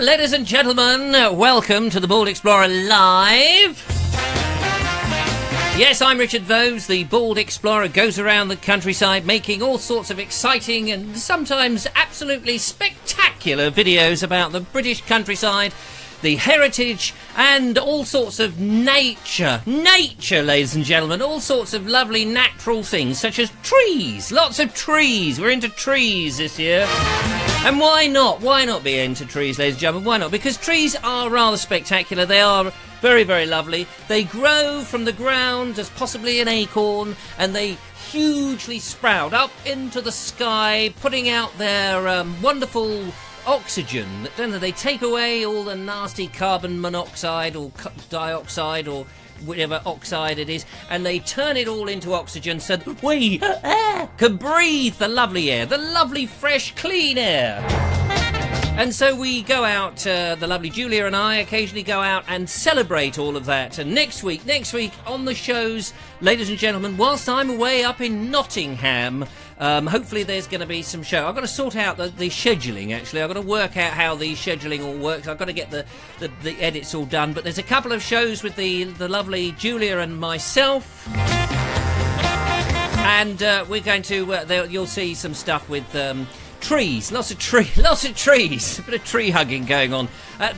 ladies and gentlemen, welcome to the Bald Explorer Live. Yes, I'm Richard Vobes. The Bald Explorer goes around the countryside making all sorts of exciting and sometimes absolutely spectacular videos about the British countryside, the heritage, and all sorts of nature. Nature, ladies and gentlemen. All sorts of lovely natural things, such as trees. Lots of trees. We're into trees this year. And why not? Why not be into trees, ladies and gentlemen? Why not? Because trees are rather spectacular. They are very, very lovely. They grow from the ground as possibly an acorn, and they hugely sprout up into the sky, putting out their wonderful oxygen. They take away all the nasty carbon monoxide or dioxide or whatever oxide it is, and they turn it all into oxygen so that we can breathe the lovely air, the lovely fresh clean air. And so we go out, the lovely Julia and I occasionally go out and celebrate all of that. And next week on the shows, ladies and gentlemen, whilst I'm away up in Nottingham, hopefully there's going to be some show. I've got to sort out the scheduling, actually. I've got to work out how the scheduling all works. I've got to get the edits all done. But there's a couple of shows with the lovely Julia and myself. And we're going to, you'll see some stuff with trees, lots of trees, a bit of tree hugging going on,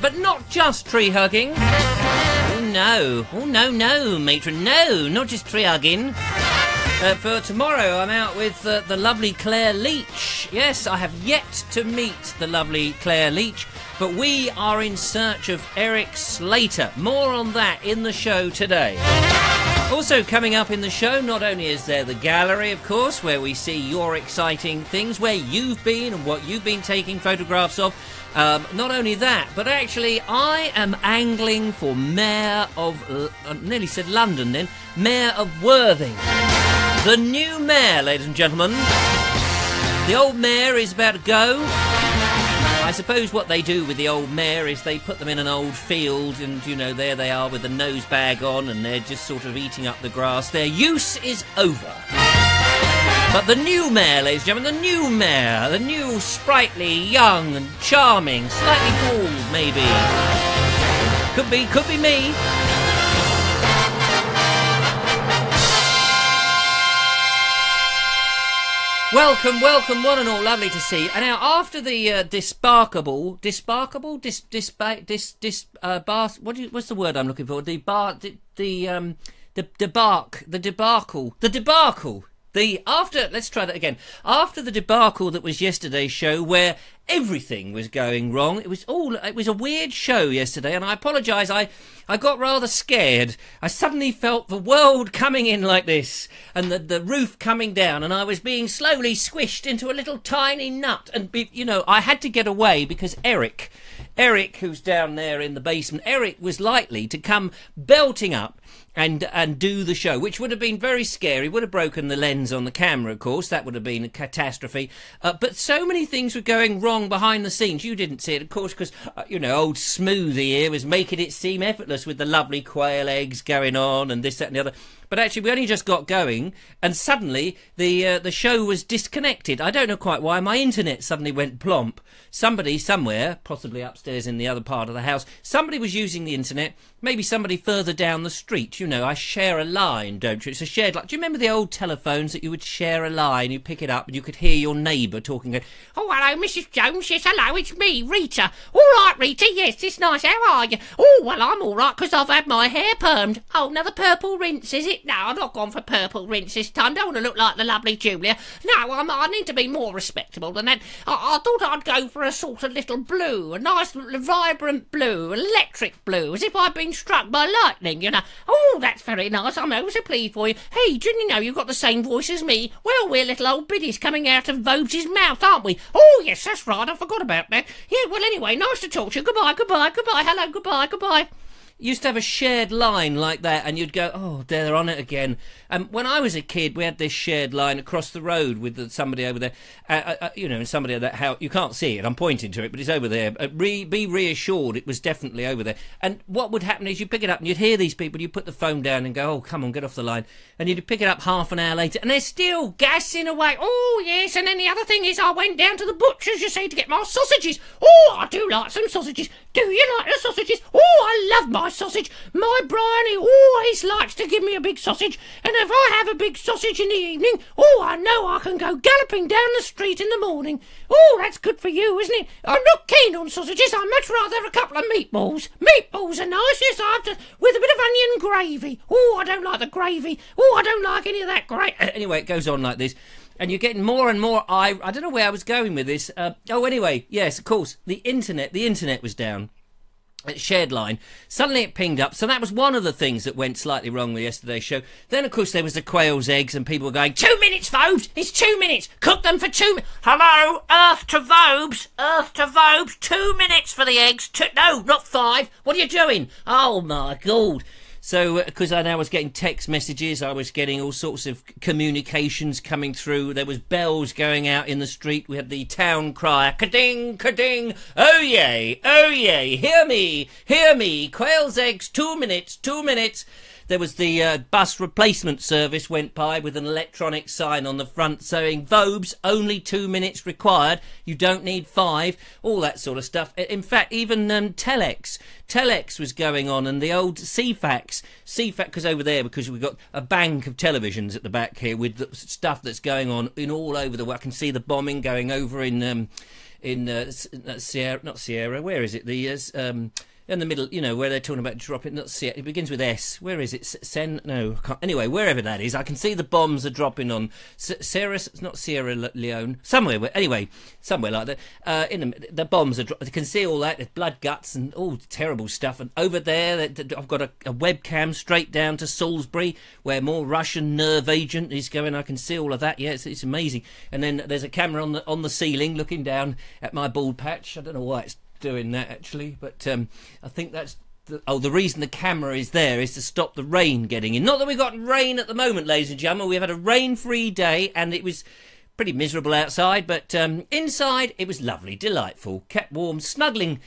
but not just tree hugging. Oh no, matron, no, not just tree hugging. For tomorrow, I'm out with the lovely Claire Leach. Yes, I have yet to meet the lovely Claire Leach, but we are in search of Eric Slater. More on that in the show today. Also coming up in the show, not only is there the gallery, of course, where we see your exciting things, where you've been and what you've been taking photographs of. Not only that, but actually I am angling for Mayor of, I nearly said London then, Mayor of Worthing. The new mayor, ladies and gentlemen. The old mayor is about to go. I suppose what they do with the old mare is they put them in an old field and, you know, there they are with the nose bag on and they're just sort of eating up the grass. Their use is over. But the new mare, ladies and gentlemen, the new mare, the new sprightly, young and charming, slightly bald maybe. Could be me. Welcome, one and all, lovely to see. And now, after the what's the word I'm looking for? Let's try that again. After the debacle that was yesterday's show, where everything was going wrong, it was a weird show yesterday, and I apologise, I got rather scared. I suddenly felt the world coming in like this, and the roof coming down, and I was being slowly squished into a little tiny nut, and, you know, I had to get away because Eric, who's down there in the basement, Eric was likely to come belting up and do the show, which would have been very scary, would have broken the lens on the camera, of course, that would have been a catastrophe, but so many things were going wrong behind the scenes. You didn't see it, of course, because, you know, old Smoothie here was making it seem effortless with the lovely quail eggs going on and this, that and the other. But actually, we only just got going, and suddenly the show was disconnected. I don't know quite why. My internet suddenly went plomp. Somebody somewhere, possibly upstairs in the other part of the house, somebody was using the internet. Maybe somebody further down the street. You know, I share a line, don't you? It's a shared line. Do you remember the old telephones that you would share a line, you pick it up, and you could hear your neighbour talking? Oh, hello, Mrs. Jones. Yes, hello, it's me, Rita. All right, Rita. Yes, it's nice. How are you? Oh, well, I'm all right because I've had my hair permed. Oh, another purple rinse, is it? No, I'm not gone for purple rinse this time. Don't want to look like the lovely Julia. No, I need to be more respectable than that. I thought I'd go for a sort of little blue, a nice vibrant blue, electric blue, as if I'd been struck by lightning, you know. Oh, that's very nice. I'm ever so pleased for you. Hey, didn't you know you've got the same voice as me? Well, we're little old biddies coming out of Vobes' mouth, aren't we? Oh, yes, that's right. I forgot about that. Yeah, well, anyway, nice to talk to you. Goodbye. Hello, goodbye. used to have a shared line like that, and you'd go, oh, they're on it again. When I was a kid, we had this shared line across the road with somebody over there, and somebody at that house. You can't see it, I'm pointing to it, but it's over there. Be reassured, it was definitely over there. And what would happen is you pick it up and you'd hear these people, you put the phone down and go, oh, come on, get off the line. And you'd pick it up half an hour later, and they're still gassing away. Oh, yes, and then the other thing is I went down to the butcher's, you see, to get my sausages. Oh, I do like some sausages. Do you like the sausages? Oh, I love my sausage. My Bryony always likes to give me a big sausage, and if I have a big sausage in the evening, oh, I know I can go galloping down the street in the morning. Oh, that's good for you, isn't it? I'm not keen on sausages. I'd much rather have a couple of meatballs. Meatballs are nice, yes, I have to, with a bit of onion gravy. Oh, I don't like the gravy. Oh, I don't like any of that gravy. Anyway, it goes on like this. And you're getting more and more... I don't know where I was going with this. Anyway, yes, of course, the internet was down. Shared line. Suddenly it pinged up. So that was one of the things that went slightly wrong with yesterday's show. Then, of course, there was the quail's eggs, and people were going, 2 minutes, Vobes! It's 2 minutes! Cook them for 2 minutes! Hello? Earth to Vobes! Earth to Vobes! 2 minutes for the eggs! No, not 5! What are you doing? Oh, my God! So, because I was getting text messages, I was getting all sorts of communications coming through. There was bells going out in the street. We had the town crier, ka-ding, ka-ding, oh yay, hear me, quail's eggs, 2 minutes, 2 minutes. There was the bus replacement service went by with an electronic sign on the front saying, Vobes, only 2 minutes required. You don't need 5. All that sort of stuff. In fact, even Telex was going on, and the old CFAX was over there because we've got a bank of televisions at the back here with the stuff that's going on in all over the world. I can see the bombing going over in Sierra, not Sierra, where is it? In the middle, where they're talking about dropping, it begins with S. Where is it? No, I can't. Anyway, wherever that is, I can see the bombs are dropping on it's not Sierra Leone, somewhere like that. The bombs are dropping. You can see all that. There's blood, guts, and all terrible stuff. And over there, I've got a webcam straight down to Salisbury, where more Russian nerve agent is going. I can see all of that. Yeah, it's amazing. And then there's a camera on the ceiling looking down at my bald patch. I don't know why it's doing that actually, but I think that's the reason the camera is there is to stop the rain getting in. Not that we've got rain at the moment, ladies and gentlemen. We've had a rain-free day, and it was pretty miserable outside, but inside it was lovely, delightful, kept warm, snuggling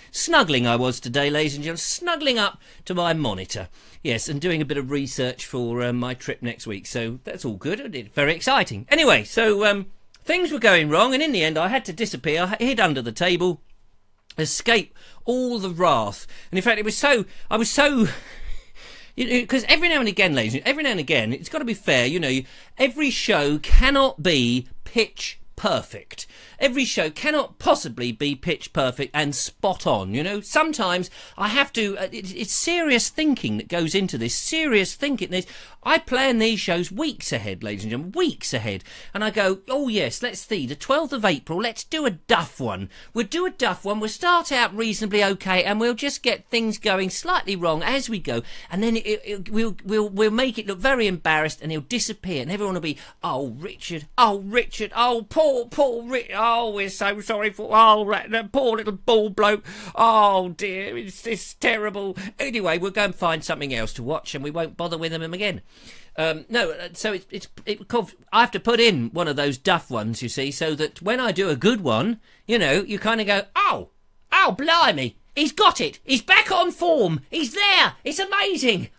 I was today, ladies and gentlemen, snuggling up to my monitor. Yes, and doing a bit of research for my trip next week, so that's all good. Very exciting. Anyway, so things were going wrong, and in the end I had to disappear. I hid under the table, escape all the wrath. And in fact, I was so because every now and again, ladies, it's got to be fair, every show cannot be pitch perfect. Every show cannot possibly be pitch perfect and spot on, Sometimes I have to, it's serious thinking that goes into this, serious thinking. I plan these shows weeks ahead, ladies and gentlemen, weeks ahead. And I go, oh yes, let's see, the 12th of April, let's do a duff one. We'll do a duff one, we'll start out reasonably okay, and we'll just get things going slightly wrong as we go. And then we'll make it look very embarrassed, and he'll disappear, and everyone will be, oh Richard, oh poor Richard, oh we're so sorry for, that poor little bald bloke, oh dear, it's terrible. Anyway, we'll go and find something else to watch, and we won't bother with them again. So I have to put in one of those duff ones, you see, so that when I do a good one, you kind of go, oh, blimey, he's got it, he's back on form, he's there, it's amazing,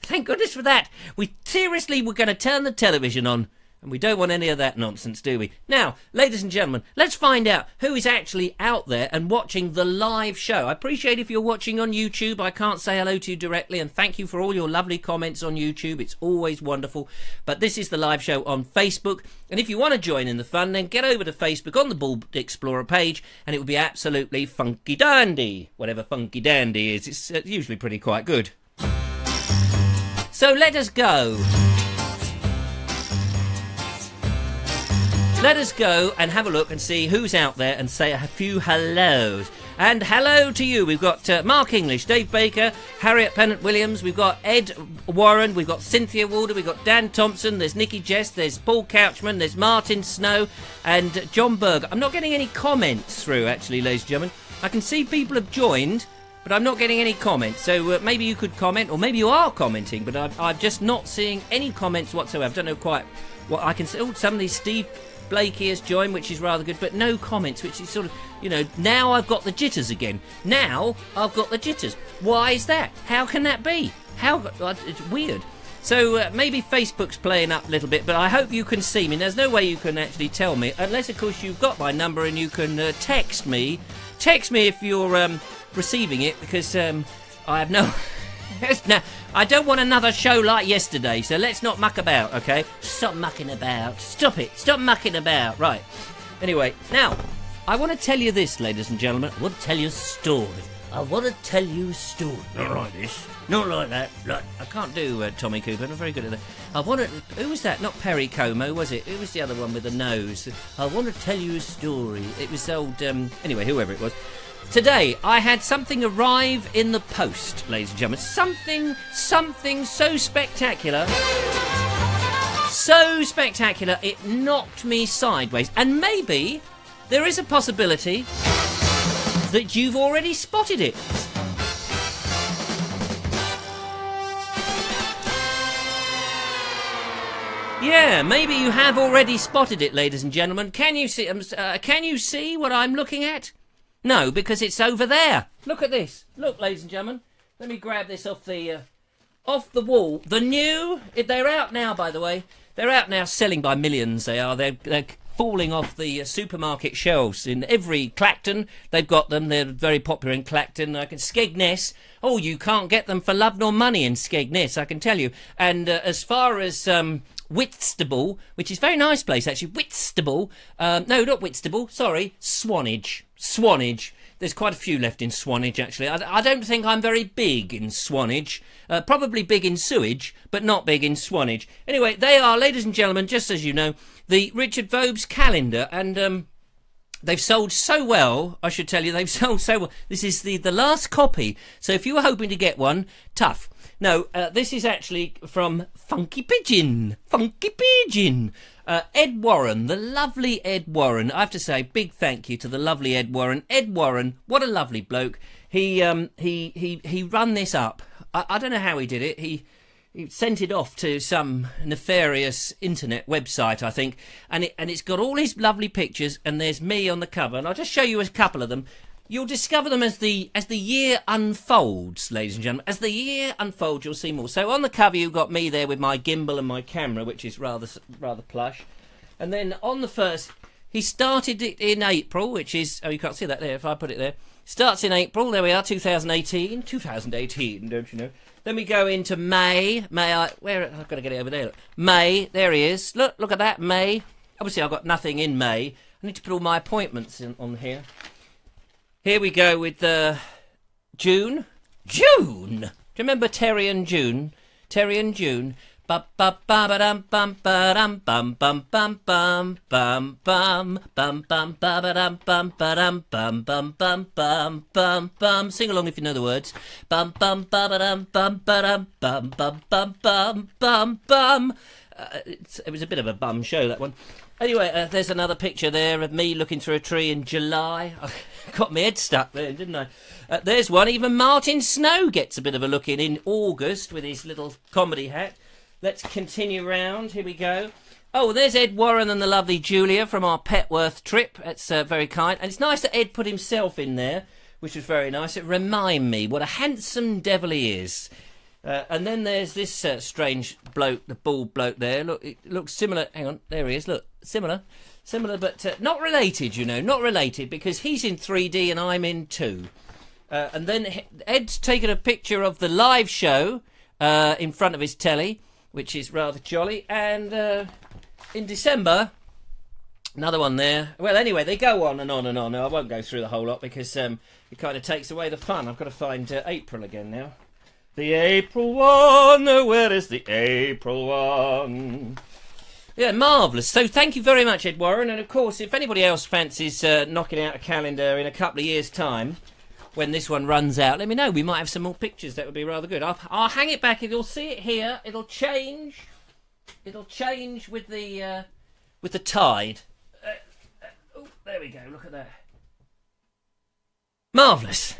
thank goodness for that. We're going to turn the television on, and we don't want any of that nonsense, do we? Now, ladies and gentlemen, let's find out who is actually out there and watching the live show. I appreciate if you're watching on YouTube. I can't say hello to you directly, and thank you for all your lovely comments on YouTube. It's always wonderful. But this is the live show on Facebook, and if you want to join in the fun, then get over to Facebook on the Bulb Explorer page, and it will be absolutely funky dandy. Whatever funky dandy is, it's usually pretty quite good. So let us go. Let us go and have a look and see who's out there and say a few hellos. And hello to you. We've got Mark English, Dave Baker, Harriet Pennant-Williams, we've got Ed Warren, we've got Cynthia Walder, we've got Dan Thompson, there's Nicky Jess, there's Paul Couchman, there's Martin Snow and John Berger. I'm not getting any comments through, actually, ladies and gentlemen. I can see people have joined, but I'm not getting any comments. So maybe you could comment, or maybe you are commenting, but I'm just not seeing any comments whatsoever. I don't know quite what I can say. Oh, somebody, Steve Blakey has joined, which is rather good, but no comments, which is sort of, you know, now I've got the jitters again. Now I've got the jitters. Why is that? How can that be? It's weird. So maybe Facebook's playing up a little bit, but I hope you can see me. There's no way you can actually tell me, unless, of course, you've got my number and you can text me. Text me if you're receiving it, because I have no... Now, I don't want another show like yesterday, so let's not muck about, okay? Stop mucking about. Stop it. Stop mucking about. Right. Anyway, now, I want to tell you this, ladies and gentlemen. I want to tell you a story. I want to tell you a story. Not like this. Not like that. Like, I can't do Tommy Cooper. I'm not very good at that. I want to... Who was that? Not Perry Como, was it? Who was the other one with the nose? I want to tell you a story. It was old... Anyway, whoever it was. Today, I had something arrive in the post, ladies and gentlemen. Something so spectacular. So spectacular, it knocked me sideways. And maybe there is a possibility that you've already spotted it. Yeah, maybe you have already spotted it, ladies and gentlemen. Can you see what I'm looking at? No, because it's over there. Look at this. Look, ladies and gentlemen. Let me grab this off the wall. The new... They're out now, by the way. They're out now, selling by millions, they are. They're falling off the supermarket shelves in every Clacton. They've got them. They're very popular in Clacton. Skegness. Oh, you can't get them for love nor money in Skegness, I can tell you. And as far as... Whitstable, which is a very nice place actually. Whitstable, no, not Whitstable, sorry, Swanage. There's quite a few left in Swanage actually. I don't think I'm very big in Swanage. Probably big in sewage, but not big in Swanage. Anyway, they are, ladies and gentlemen, just as you know, the Richard Vobes calendar, and they've sold so well, I should tell you, they've sold so well. This is the last copy, so if you were hoping to get one, tough. No, this is actually from Funky Pigeon. Ed Warren, the lovely Ed Warren. I have to say, big thank you to the lovely Ed Warren. Ed Warren, what a lovely bloke. He run this up. I don't know how he did it. He sent it off to some nefarious internet website, I think, and it's got all his lovely pictures, and there's me on the cover, and I'll just show you a couple of them. You'll discover them as the year unfolds, ladies and gentlemen. As the year unfolds, you'll see more. So on the cover, you've got me there with my gimbal and my camera, which is rather plush. And then on the first, he started it in April, which is... Oh, you can't see that there if I put it there. Starts in April. There we are, 2018. 2018, don't you know? Then we go into May. I've got to get it over there. Look. May, there he is. Look at that, May. Obviously, I've got nothing in May. I need to put all my appointments on here. Here we go with June. June! Do you remember Terry and June? Terry and June. Ba ba ba ba dum bum ba dum bum bum bum bum bum bum bum bum ba ba dum bum ba dum bum bum bum bum bum bum. Sing along if you know the words. Bum bum ba ba dum bum ba dum bum bum bum bum bum bum. It was a bit of a bum show, that one. Anyway, there's another picture there of me looking through a tree in July. I got my head stuck there, didn't I? There's one. Even Martin Snow gets a bit of a look in August with his little comedy hat. Let's continue round. Here we go. Oh, there's Ed Warren and the lovely Julia from our Petworth trip. That's very kind. And it's nice that Ed put himself in there, which was very nice. It reminded me what a handsome devil he is. And then there's this strange bloke, the bald bloke there. Look, it looks similar. Hang on, there he is. Look, similar, but not related, you know, not related, because he's in 3D and I'm in 2. And then Ed's taken a picture of the live show in front of his telly, which is rather jolly. And in December, another one there. Well, anyway, they go on and on and on. I won't go through the whole lot because it kind of takes away the fun. I've got to find April again now. The April one, where is the April one? Yeah, marvellous. So thank you very much, Ed Warren. And of course, if anybody else fancies knocking out a calendar in a couple of years' time, when this one runs out, let me know. We might have some more pictures. That would be rather good. I'll hang it back. You'll see it here. It'll change. It'll change with the tide. Oh, there we go. Look at that. Marvellous.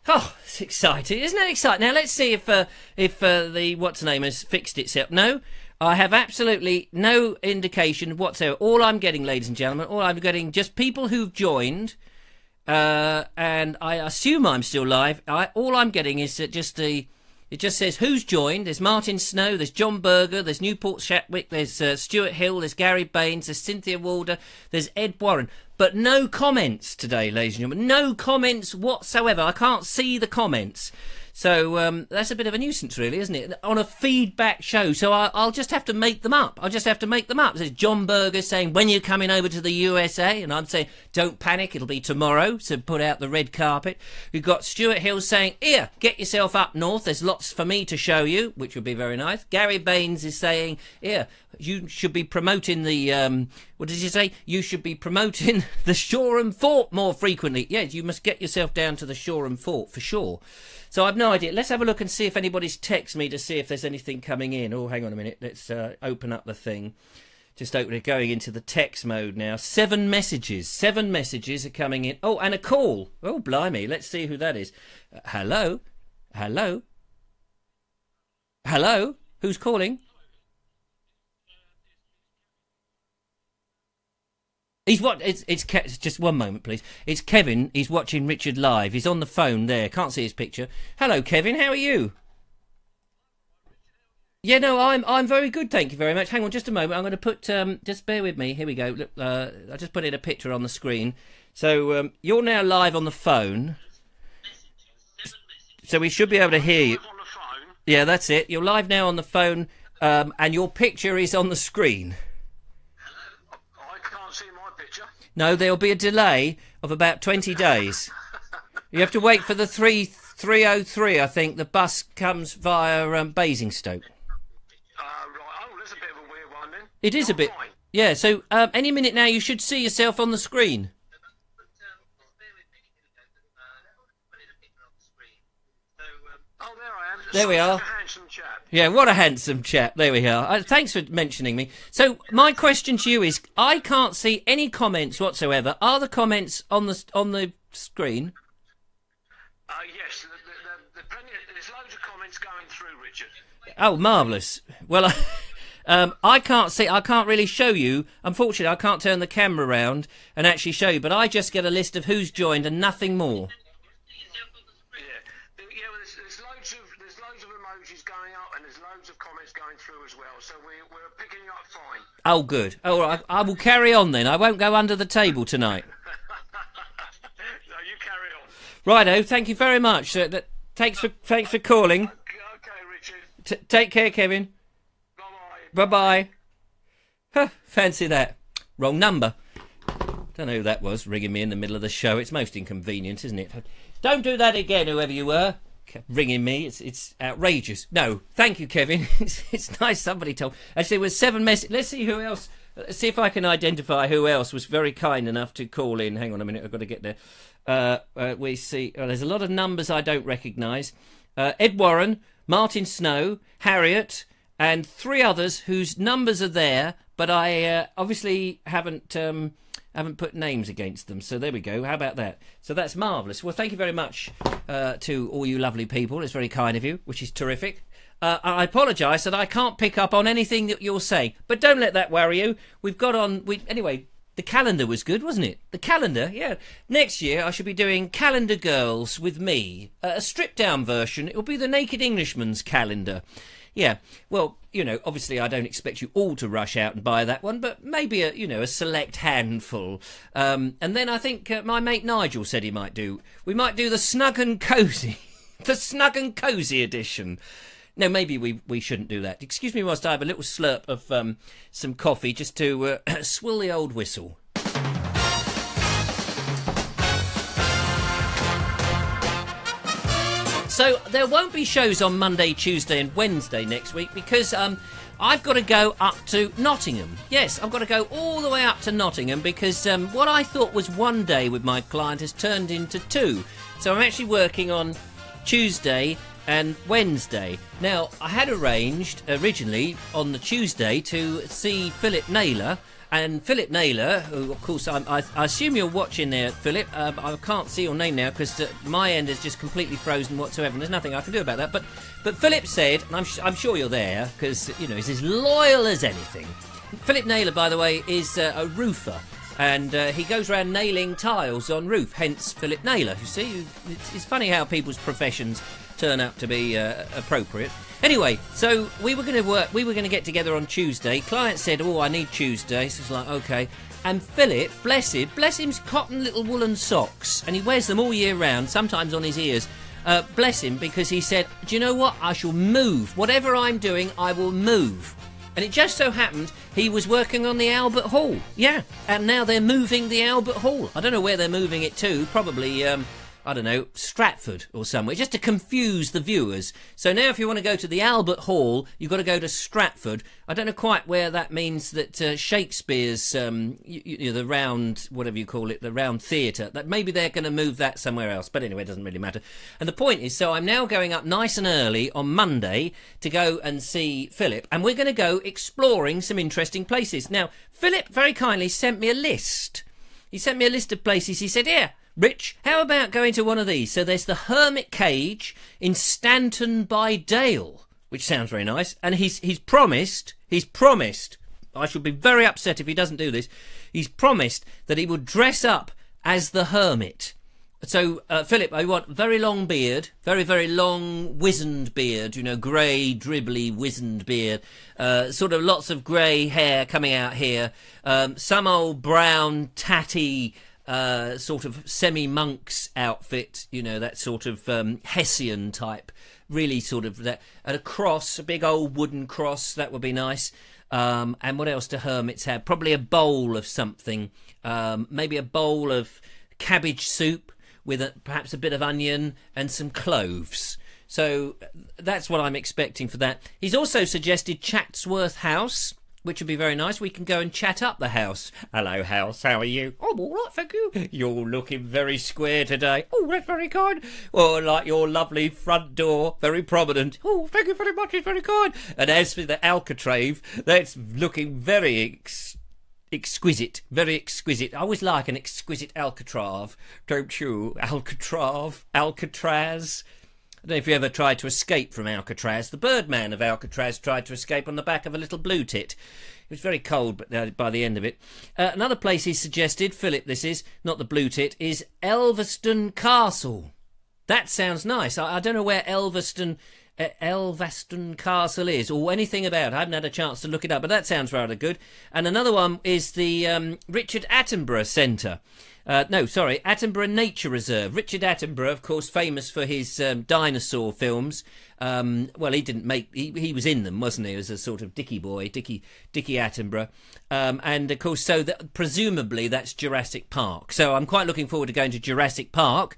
Oh, it's exciting. Isn't that exciting? Now, let's see if the what's-name has fixed itself. No, I have absolutely no indication whatsoever. All I'm getting, ladies and gentlemen, all I'm getting, just people who've joined, and I assume I'm still live. All I'm getting is that it just says who's joined. There's Martin Snow, there's John Berger, there's Newport Shatwick, there's Stuart Hill, there's Gary Baines, there's Cynthia Walder, there's Ed Warren. But no comments today, ladies and gentlemen. No comments whatsoever. I can't see the comments. So that's a bit of a nuisance, really, isn't it? On a feedback show. So I'll just have to make them up. There's John Berger saying, when you're coming over to the USA? And I'm saying, don't panic, it'll be tomorrow. So put out the red carpet. We've got Stuart Hill saying, here, get yourself up north. There's lots for me to show you, which would be very nice. Gary Baines is saying, here, you should be promoting the, what did you say? You should be promoting the Shoreham Fort more frequently. Yes, you must get yourself down to the Shoreham Fort, for sure. So I've no idea. Let's have a look and see if anybody's texted me to see if there's anything coming in. Oh, hang on a minute. Let's open up the thing. Just open it, going into the text mode now. 7 messages. 7 messages are coming in. Oh, and a call. Oh, blimey. Let's see who that is. Hello? Hello? Hello? Who's calling? He's what? It's just one moment, please. It's Kevin. He's watching Richard live. He's on the phone there. Can't see his picture. Hello, Kevin. How are you? Yeah, no, I'm very good. Thank you very much. Hang on, just a moment. I'm going to put. Just bear with me. Here we go. Look, I just put in a picture on the screen. So you're now live on the phone. So we should be able to hear you. Yeah, that's it. You're live now on the phone, and your picture is on the screen. No, there'll be a delay of about 20 days. You have to wait for the 303, I think. The bus comes via Basingstoke. Right. Oh, that's a bit of a weird one, then. It is a bit. Fine. Yeah, so any minute now you should see yourself on the screen. Oh, there I am. There we are. Yeah, what a handsome chap. There we are. Thanks for mentioning me. So my question to you is, I can't see any comments whatsoever. Are the comments on the screen? Yes, there's loads of comments going through, Richard. Oh, marvellous. Well, I can't see. I can't really show you. Unfortunately, I can't turn the camera around and actually show you. But I just get a list of who's joined and nothing more. So we're picking up fine. Oh, good. All right, I will carry on then. I won't go under the table tonight. No, you carry on. Righto, thank you very much. Thanks for calling. Okay, Richard. Take care, Kevin. Bye-bye. Bye-bye. Huh, fancy that. Wrong number. Don't know who that was, ringing me in the middle of the show. It's most inconvenient, isn't it? Don't do that again, whoever you were. Ringing me, it's outrageous. No, thank you, Kevin. It's nice somebody told. Actually, there was 7 messages. Let's see who else. Let's see if I can identify who else was very kind enough to call in. Hang on a minute, I've got to get there. We see. There's a lot of numbers I don't recognise. Ed Warren, Martin Snow, Harriet, and 3 others whose numbers are there, but I obviously haven't put names against them. So there we go. How about that? So that's marvellous. Well, thank you very much to all you lovely people. It's very kind of you, which is terrific. I apologise that I can't pick up on anything that you're saying, but don't let that worry you. We've got on. Anyway, the calendar was good, wasn't it? The calendar, yeah. Next year I should be doing Calendar Girls with me, a stripped-down version. It will be the Naked Englishman's calendar. Yeah, well, obviously I don't expect you all to rush out and buy that one, but maybe a select handful. And then I think my mate Nigel said we might do the Snug and Cosy, the Snug and Cosy edition. No, maybe we shouldn't do that. Excuse me whilst I have a little slurp of some coffee just to swill the old whistle. So there won't be shows on Monday, Tuesday and Wednesday next week because I've got to go up to Nottingham. Yes, I've got to go all the way up to Nottingham because what I thought was one day with my client has turned into 2. So I'm actually working on Tuesday and Wednesday. Now, I had arranged originally on the Tuesday to see Philip Naylor and Philip Naylor, who, of course, I assume you're watching there, Philip. I can't see your name now because my end is just completely frozen whatsoever, and there's nothing I can do about that. But Philip said, and I'm sure you're there because, he's as loyal as anything. Philip Naylor, by the way, is a roofer, and he goes around nailing tiles on roof, hence Philip Naylor. You see, it's funny how people's professions turn out to be appropriate. Anyway, so we were going to get together on Tuesday. Client said, I need Tuesday. So it's like, okay. And Philip, bless him's cotton little woolen socks, and he wears them all year round, sometimes on his ears. Bless him, because he said, do you know what? I shall move. Whatever I'm doing, I will move. And it just so happened he was working on the Albert Hall. Yeah, and now they're moving the Albert Hall. I don't know where they're moving it to. Probably, Stratford or somewhere, just to confuse the viewers. So now if you want to go to the Albert Hall, you've got to go to Stratford. I don't know quite where that means that Shakespeare's, the round, whatever you call it, the round theatre, that maybe they're going to move that somewhere else. But anyway, it doesn't really matter. And the point is, so I'm now going up nice and early on Monday to go and see Philip, and we're going to go exploring some interesting places. Now, Philip very kindly sent me a list. He sent me a list of places. He said, here, Rich, how about going to one of these? So there's the Hermit Cage in Stanton by Dale, which sounds very nice. And he's promised, I shall be very upset if he doesn't do this, he's promised that he will dress up as the hermit. So, Philip, I want very long beard, very, very long, wizened beard, grey, dribbly, wizened beard, sort of lots of grey hair coming out here, some old brown, tatty, sort of semi-monk's outfit, that sort of Hessian type, really sort of that, and a cross, a big old wooden cross, that would be nice. And what else do hermits have? Probably a bowl of something, maybe a bowl of cabbage soup with perhaps a bit of onion and some cloves. So that's what I'm expecting for that. He's also suggested Chatsworth House, which would be very nice. We can go and chat up the house. Hello, house. How are you? I'm all right, thank you. You're looking very square today. Oh, that's very kind. Well, like your lovely front door, very prominent. Oh, thank you very much. It's very kind. And as for the alcove, that's looking very exquisite, very exquisite. I always like an exquisite alcove, don't you? Alcatraz. I don't know if you ever tried to escape from Alcatraz. The Birdman of Alcatraz tried to escape on the back of a little blue tit. It was very cold by the end of it. Another place he suggested, Philip this is, not the blue tit, is Elveston Castle. That sounds nice. I don't know where Elveston Castle is or anything about it. I haven't had a chance to look it up, but that sounds rather good. And another one is the Richard Attenborough Centre. Attenborough Nature Reserve. Richard Attenborough, of course, famous for his dinosaur films. He didn't make... He was in them, wasn't he? As a sort of Dickie boy, Dickie Attenborough. And, of course, presumably that's Jurassic Park. So I'm quite looking forward to going to Jurassic Park,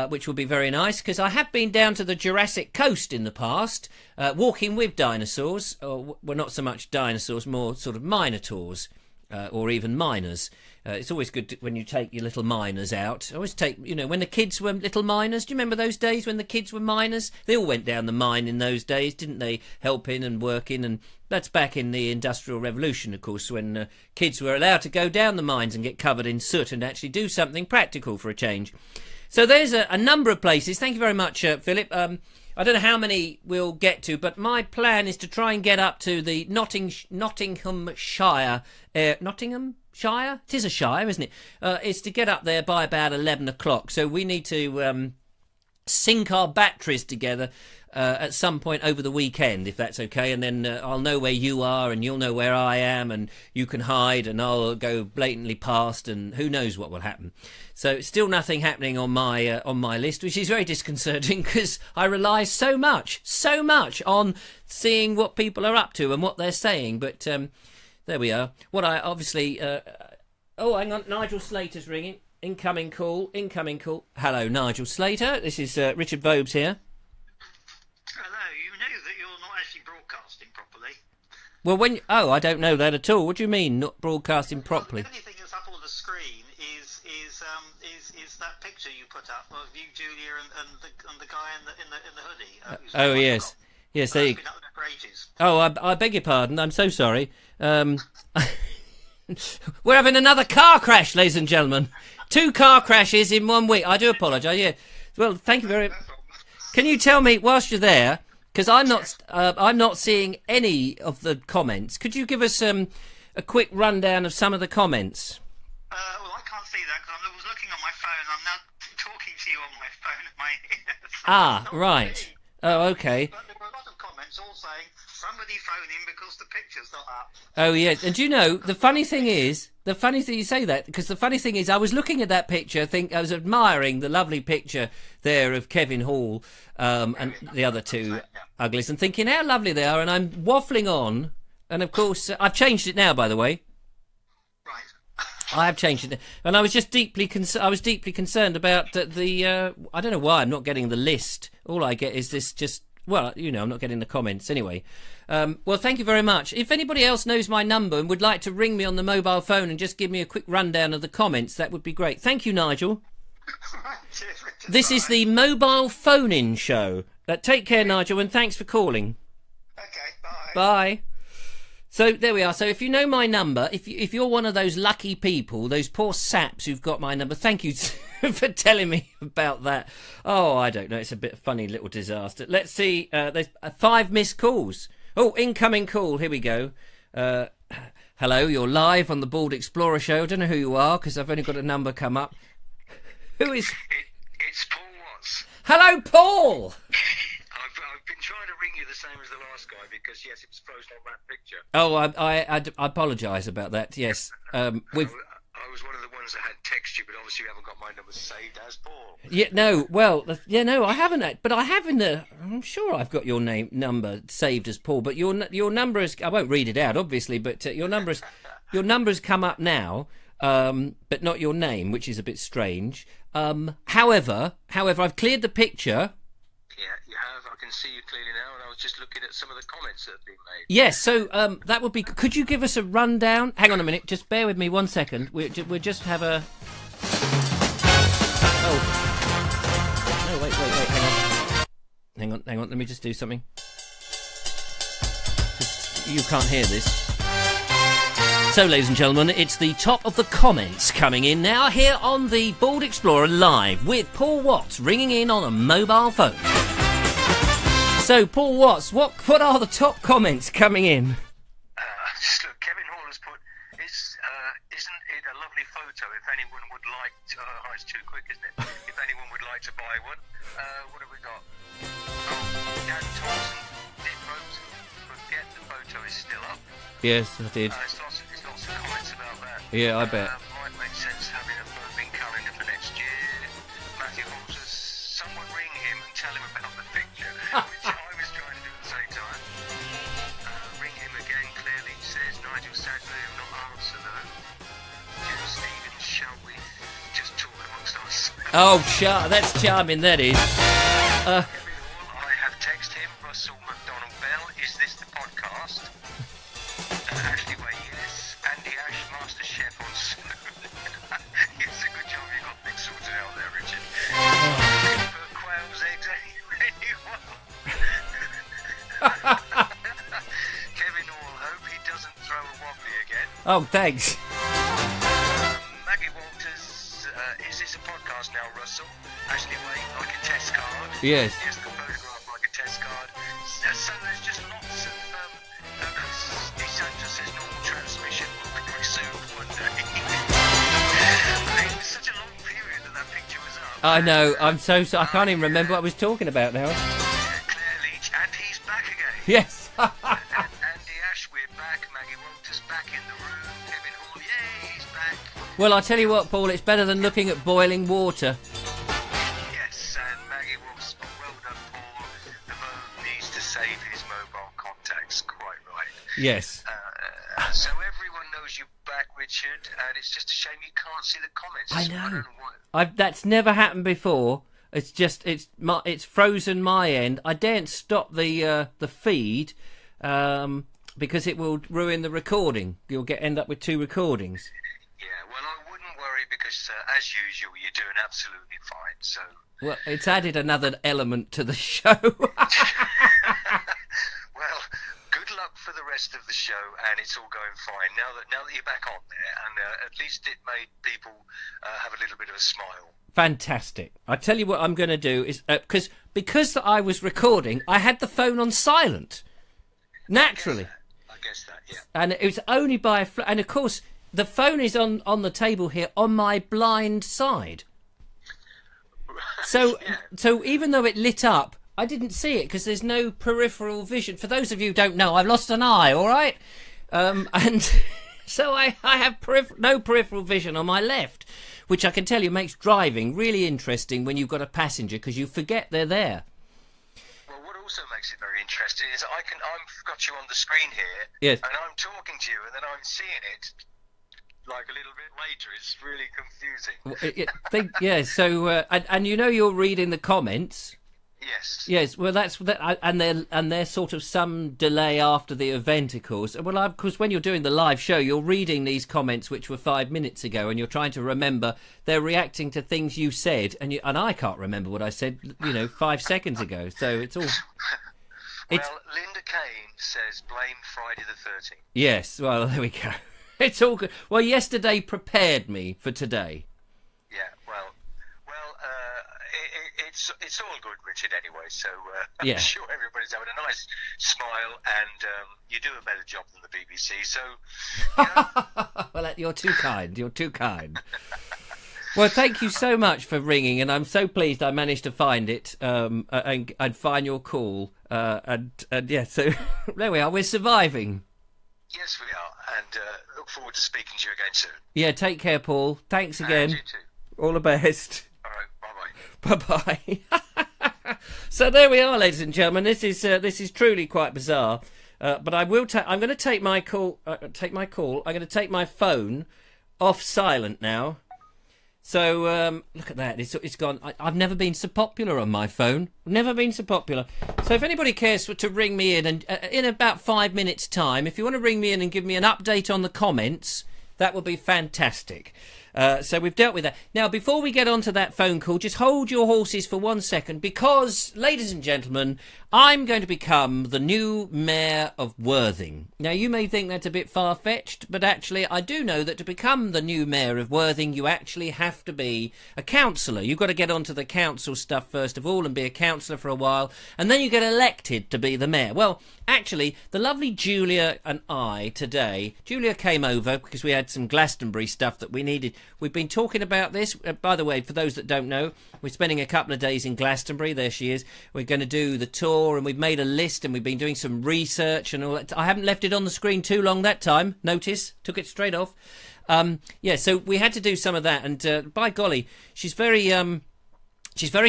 which will be very nice, because I have been down to the Jurassic Coast in the past, walking with dinosaurs. Not so much dinosaurs, more sort of minotaurs. Or even miners. It's always good when you take your little miners out. I always take, when the kids were little miners. Do you remember those days when the kids were miners? They all went down the mine in those days, didn't they? Helping and working. And that's back in the Industrial Revolution, of course, when kids were allowed to go down the mines and get covered in soot and actually do something practical for a change. So there's a number of places. Thank you very much, Philip. I don't know how many we'll get to, but my plan is to try and get up to the Nottinghamshire. Nottinghamshire? It is a shire, isn't it? It's to get up there by about 11 o'clock. So we need to sync our batteries together at some point over the weekend, if that's okay. And then I'll know where you are and you'll know where I am, and you can hide and I'll go blatantly past, and who knows what will happen. So still nothing happening on my list, which is very disconcerting because I rely so much on seeing what people are up to and what they're saying. But there we are. What I obviously... hang on, Nigel Slater's ringing. Incoming call. Hello, Nigel Slater. This is Richard Vobes here. Hello, you know that you're not actually broadcasting properly. Well, I don't know that at all. What do you mean, not broadcasting properly? The only thing that's up on the screen is that picture you put up of you, Julia, and the guy in the hoodie. Yes. Yes, there you... Been up there for ages. Oh, I beg your pardon. I'm so sorry. We're having another car crash, ladies and gentlemen. 2 car crashes in 1 week. I do apologise. Yeah. Well, thank you very much. Can you tell me whilst you're there, because I'm not seeing any of the comments. Could you give us a quick rundown of some of the comments? Well, I can't see that because I was looking on my phone. I'm now talking to you on my phone at my ear. So Right. Oh, okay. But there were a lot of comments all saying, somebody phone in because the picture's not up. Oh, yes. And do you know, the funny thing you say that, because the funny thing is I was looking at that picture, I was admiring the lovely picture there of Kevin Hall and the other 2 uglies and thinking how lovely they are, and I'm waffling on, and of course, I've changed it now, by the way. Right. I have changed it, and I was just deeply concerned about the I don't know why I'm not getting the list. All I get is this just, well, you know, I'm not getting the comments anyway. Well, thank you very much. If anybody else knows my number and would like to ring me on the mobile phone and just give me a quick rundown of the comments, that would be great. Thank you, Nigel. Cheers, Richard. This is the mobile phone-in show. Take care, Nigel, and thanks for calling. Okay, bye. Bye. So there we are. So if you know my number, if you're one of those lucky people, those poor saps who've got my number, thank you for telling me about that. Oh, I don't know. It's a bit funny little disaster. Let's see. There's 5 missed calls. Oh, incoming call. Here we go. Hello, you're live on the Bald Explorer show. I don't know who you are because I've only got a number come up. Who is? It's Paul Watts. Hello, Paul. I've been trying to ring you the same as the last guy because, yes, it was frozen on that picture. Oh, I apologise about that. Yes, I was one of the ones that had text you, but obviously you haven't got my number saved as Paul. Yeah, no. Well, yeah, no, I haven't. But I have I'm sure I've got your number saved as Paul. But your number is. I won't read it out, obviously. But your number's come up now. But not your name, which is a bit strange. However, I've cleared the picture. Yeah, you have. I can see you clearly now, and I was just looking at some of the comments that have been made. Yes, so that would be. Could you give us a rundown? Hang on a minute, just bear with me 1 second. We'll just have a. Oh. No, wait. Hang on. Let me just do something. You can't hear this. So, ladies and gentlemen, it's the top of the comments coming in now here on the Bald Explorer Live with Paul Watts ringing in on a mobile phone. So, Paul Watts, what are the top comments coming in? Just look, Kevin Hall has put, isn't it a lovely photo if anyone would like to, it's too quick, isn't it? If anyone would like to buy one. What have we got? Oh, Dan Thompson did forget the photo is still up. Yes, I did. There's lots of comments about that. Yeah, I bet. Might make sense having a moving calendar for next year. Matthew Hall says, someone ring him and tell him about the picture, which I was trying to do at the same time. Ring him again, clearly says, Nigel sadly will not answer though. Jim Stevens, shall we just talk amongst us? Oh, that's charming, that is. Kevin Hall, I have texted him, Russell McDonald Bell, is this the podcast? Ashley Way, yes. Andy Ash, Master Chef on Smooth. It's a good job you got things sorted out there, Richard. Quail's eggs, anyone? Kevin Hall, hope he doesn't throw a wobbly again. Oh, thanks. Maggie Walters, is this a podcast now, Russell? Ashley Way, like a test card. Yes. Yes, the photograph like a test card. So there's just lots of... DeSantis says normal transmission will be resumed one day. It was such a long period that picture was up. I know. I'm so I can't even remember what I was talking about now. Claire Leach, and he's back again. Yes. Andy Ash, we're back. Maggie Walters back in the room. Kevin Hall, yay, he's back. Well, I'll tell you what, Paul. It's better than looking at boiling water. Yes, and Maggie Walters, well done, Paul. The Vogue needs to save his mobile contacts. Quite right. Yes. So everyone knows you're back, Richard, and it's just a shame you can't see the comments. I know. I don't know why. That's never happened before. It's just it's frozen my end. I daren't stop the feed because it will ruin the recording. You'll end up with 2 recordings. Yeah, well, I wouldn't worry because, as usual, you're doing absolutely fine. So. Well, it's added another element to the show. Well, good luck for the rest of the show, and it's all going fine. Now that you're back on there, and at least it made people have a little bit of a smile. Fantastic. I tell you what I'm going to do is because I was recording, I had the phone on silent. Naturally. I guess that, yeah. And it was only by and of course the phone is on the table here on my blind side. So Yeah. so even though it lit up, I didn't see it because there's no peripheral vision. For those of you who don't know, I've lost an eye, all right? And so I have no peripheral vision on my left, which I can tell you makes driving really interesting when you've got a passenger because you forget they're there. Well, what also makes it very interesting is I've got you on the screen here, Yes. and I'm talking to you, and then I'm seeing it like a little bit later. It's really confusing. Yeah, so and you know you're reading the comments. Yes. Yes, well that's that, and there's sort of some delay after the event, of course. Well, of course, when you're doing the live show, you're reading these comments which were 5 minutes ago, and you're trying to remember. They're reacting to things you said, and I can't remember what I said, 5 seconds ago. So it's all. Well, Linda Kane says blame Friday the 13th. Yes, well there we go. It's all good. Well, yesterday prepared me for today. Yeah. Well. It's all good, Richard. Anyway, so Yeah. I'm sure everybody's having a nice smile, and you do a better job than the BBC. So, Well, you're too kind. You're too kind. Well, thank you so much for ringing, and I'm so pleased I managed to find it and find your call. And yeah, so there we are. We're surviving. yes, we are, and look forward to speaking to you again soon. Yeah, take care, Paul. Thanks And again. you too. All the best. All right. Bye-bye. Bye-bye. So there we are, ladies and gentlemen. This is truly quite bizarre. But I will. I'm going to take my call. Take my call. I'm going to take my phone off silent now. So look at that. It's gone. I've never been so popular on my phone. Never been so popular. So if anybody cares to ring me in, and in about 5 minutes' time, if you want to ring me in and give me an update on the comments, that would be fantastic. So we've dealt with that. Now, before we get on to that phone call, just hold your horses for 1 second, because, ladies and gentlemen, I'm going to become the new mayor of Worthing. Now, you may think that's a bit far-fetched, but actually I do know that to become the new mayor of Worthing, you actually have to be a councillor. You've got to get onto the council stuff first of all and be a councillor for a while, and then you get elected to be the mayor. Well, actually, the lovely Julia and I today, Julia came over because we had some Glastonbury stuff that we needed. We've been talking about this. By the way, for those that don't know, we're spending a couple of days in Glastonbury. There she is. We're going to do the tour, and we've made a list, and we've been doing some research and all that. I haven't left it on the screen too long that time. Notice, took it straight off. Yeah, so we had to do some of that, and by golly, she's very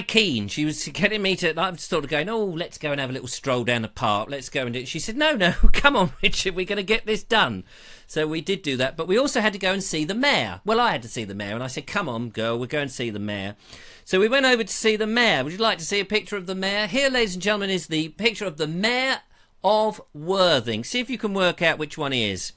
keen. She was getting me to. I'm sort of going, oh, let's go and have a little stroll down the park. Let's go and do it. She said, no, come on, Richard, we're going to get this done. So we did do that, but we also had to go and see the mayor. Well, I had to see the mayor, and I said, come on, girl, we're going to see the mayor. So we went over to see the mayor. Would you like to see a picture of the mayor? Here, ladies and gentlemen, is the picture of the mayor of Worthing. See if you can work out which one he is.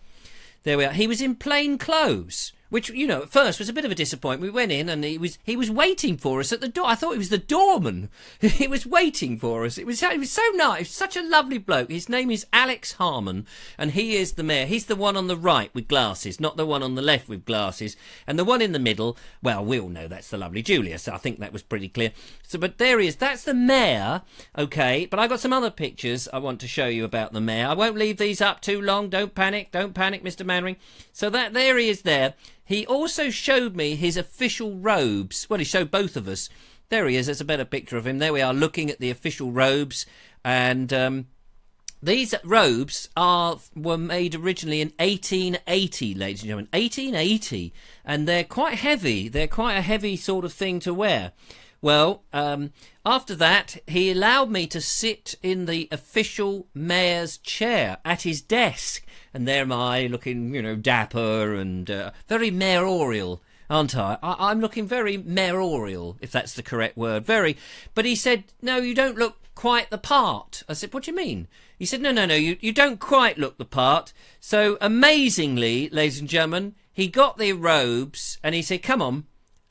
There we are. He was in plain clothes, which, at first was a bit of a disappointment. We went in and he was waiting for us at the door. I thought he was the doorman. He was waiting for us. It was so nice. Such a lovely bloke. His name is Alex Harmon, and he is the mayor. He's the one on the right with glasses, not the one on the left with glasses. And the one in the middle, well, we all know that's the lovely Julia, so I think that was pretty clear. So, but there he is. That's the mayor, okay? But I got some other pictures I want to show you about the mayor. I won't leave these up too long. Don't panic, Mr. Mannering. So there he is there. He also showed me his official robes. Well, he showed both of us. There he is. That's a better picture of him. There we are, looking at the official robes. And these robes were made originally in 1880, ladies and gentlemen. 1880. And they're quite heavy. They're quite a heavy sort of thing to wear. Well, after that, he allowed me to sit in the official mayor's chair at his desk. And there am I, looking, dapper and very mayoral, aren't I? I'm looking very mayoral, if that's the correct word. Very. But he said, no, you don't look quite the part. I said, what do you mean? He said, no, you don't quite look the part. So, amazingly, ladies and gentlemen, he got the robes and he said, come on.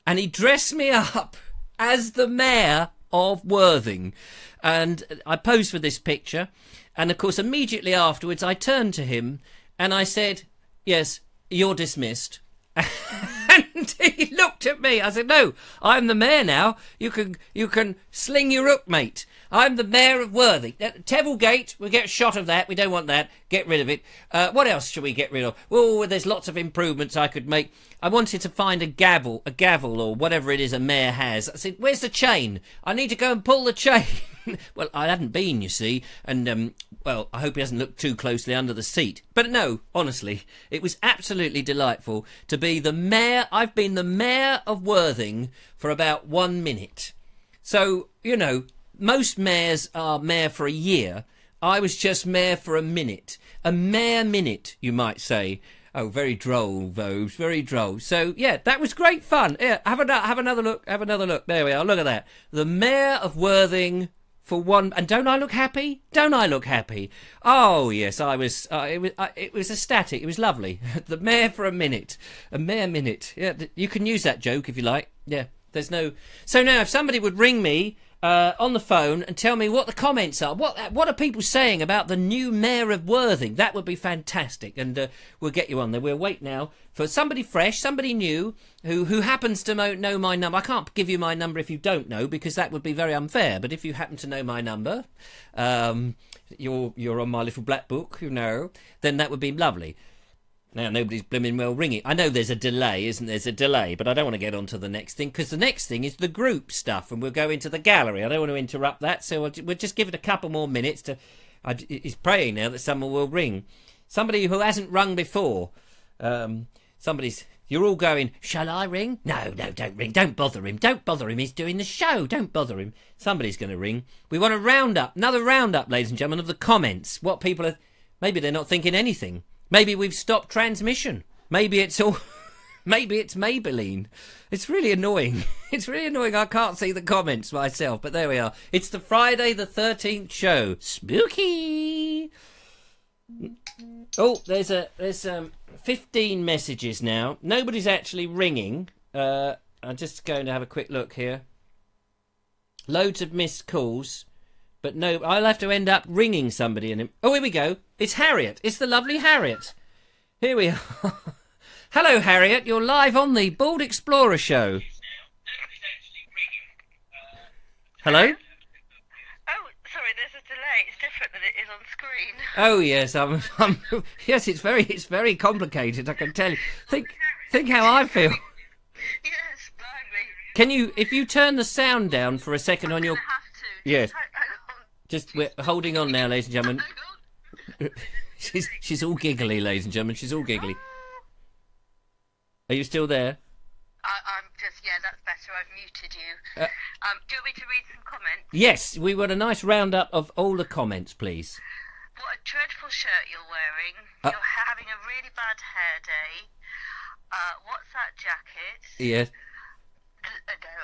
And he dressed me up as the mayor of Worthing. And I posed for this picture. And, of course, immediately afterwards, I turned to him and I said, yes, you're dismissed. And he looked at me. I said, no, I'm the mayor now. You can sling your hook, mate. I'm the mayor of Worthing. Tevilgate, we'll get a shot of that. We don't want that. Get rid of it. What else should we get rid of? Well, there's lots of improvements I could make. I wanted to find a gavel or whatever it is a mayor has. I said, where's the chain? I need to go and pull the chain. Well, I hadn't been, you see, and, well, I hope he hasn't looked too closely under the seat. But no, honestly, it was absolutely delightful to be the mayor. I've been the mayor of Worthing for about 1 minute. So, you know, most mayors are mayor for a year. I was just mayor for a minute. A mayor minute, you might say. Oh, very droll, Vobes, very droll. So, yeah, that was great fun. Yeah, have another look. Have another look. There we are. Look at that. The mayor of Worthing for one. And don't I look happy? Don't I look happy? Oh, yes, I was. It was ecstatic. It was lovely. The mayor for a minute. A mayor minute. Yeah, you can use that joke if you like. Yeah, there's no. So now, if somebody would ring me on the phone and tell me what the comments are. What are people saying about the new mayor of Worthing? That would be fantastic, and we'll get you on there. We'll wait now for somebody fresh, somebody new, who happens to know my number. I can't give you my number if you don't know, because that would be very unfair. But if you happen to know my number, you're on my little black book, you know, then that would be lovely. Now, nobody's blooming well ringing. I know there's a delay, isn't there? There's a delay, but I don't want to get on to the next thing, because the next thing is the group stuff, and we'll go into the gallery. I don't want to interrupt that, so we'll just give it a couple more minutes to... He's praying now that someone will ring. Somebody who hasn't rung before. You're all going, shall I ring? No, don't ring. Don't bother him. Don't bother him. He's doing the show. Don't bother him. Somebody's going to ring. We want a roundup, another roundup, ladies and gentlemen, of the comments. What people are... Maybe they're not thinking anything. Maybe we've stopped transmission. Maybe it's all... Maybe it's Maybelline. It's really annoying. It's really annoying. I can't see the comments myself, but there we are. It's the Friday the 13th show. Spooky! Oh, there's 15 messages now. Nobody's actually ringing. I'm just going to have a quick look here. Loads of missed calls. But no, I'll have to end up ringing somebody. Oh, here we go. It's Harriet. It's the lovely Harriet. Here we are. Hello, Harriet. You're live on the Bald Explorer show. Hello? Oh, sorry, there's a delay. It's different than it is on screen. Oh, yes. Yes, it's very complicated, I can tell you. Think how I feel. Yes, blimey. Can you, if you turn the sound down for a second on your... I have to. Yes. Hang on. Just, we're holding on now, ladies and gentlemen. Hang on. She's all giggly, ladies and gentlemen. She's all giggly. Are you still there? I'm just, yeah, that's better. I've muted you. Do you want me to read some comments? Yes, we want a nice roundup of all the comments, please. What a dreadful shirt you're wearing. You're having a really bad hair day. What's that jacket? Yes. No,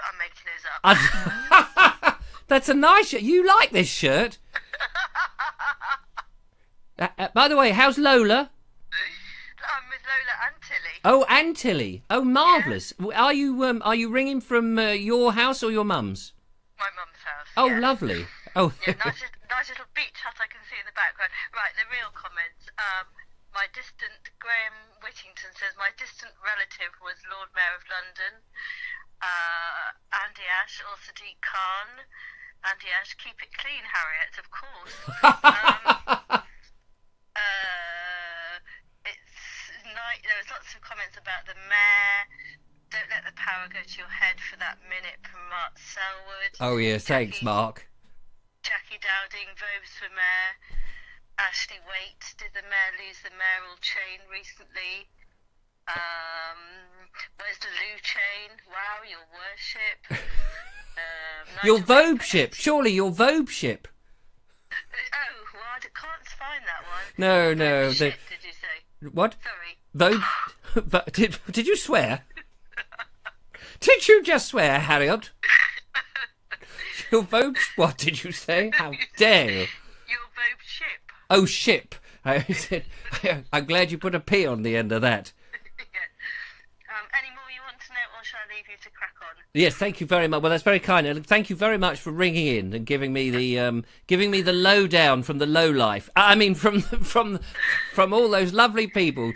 I'm making those up. That's a nice shirt. You like this shirt? By the way, how's Lola? I'm with Lola and Tilly. Oh, and Tilly. Oh, marvellous. Yeah. Are you ringing from your house or your mum's? My mum's house. Oh, yeah. Lovely. Oh, yeah, nice little beach hut I can see in the background. Right, the real comments. My distant Graham Whittington says my distant relative was Lord Mayor of London. Andy Ash, or Sadiq Khan. Andy Ash, keep it clean, Harriet, of course. There was lots of comments about the mayor. Don't let the power go to your head for that minute from Mark Selwood. Oh, yeah, thanks, Mark. Jackie Dowding, Vobes for mayor. Ashley Waite, did the mayor lose the mayoral chain recently? Where's the loo chain? Wow, your worship. Your Vobeship. Surely your Vobeship. Oh, well, I can't find that one. No. Shit, did you say? What? Sorry. Did you swear? Did you just swear, Harriet? Your Vobes... What did you say? How dare you? Your Vobeship. Oh, ship. I said, I'm glad you put a P on the end of that. Yeah. Any more you want to know, or shall I leave you to crack on? Yes, thank you very much. Well, that's very kind. And thank you very much for ringing in and giving me the lowdown from the low life. I mean, from all those lovely people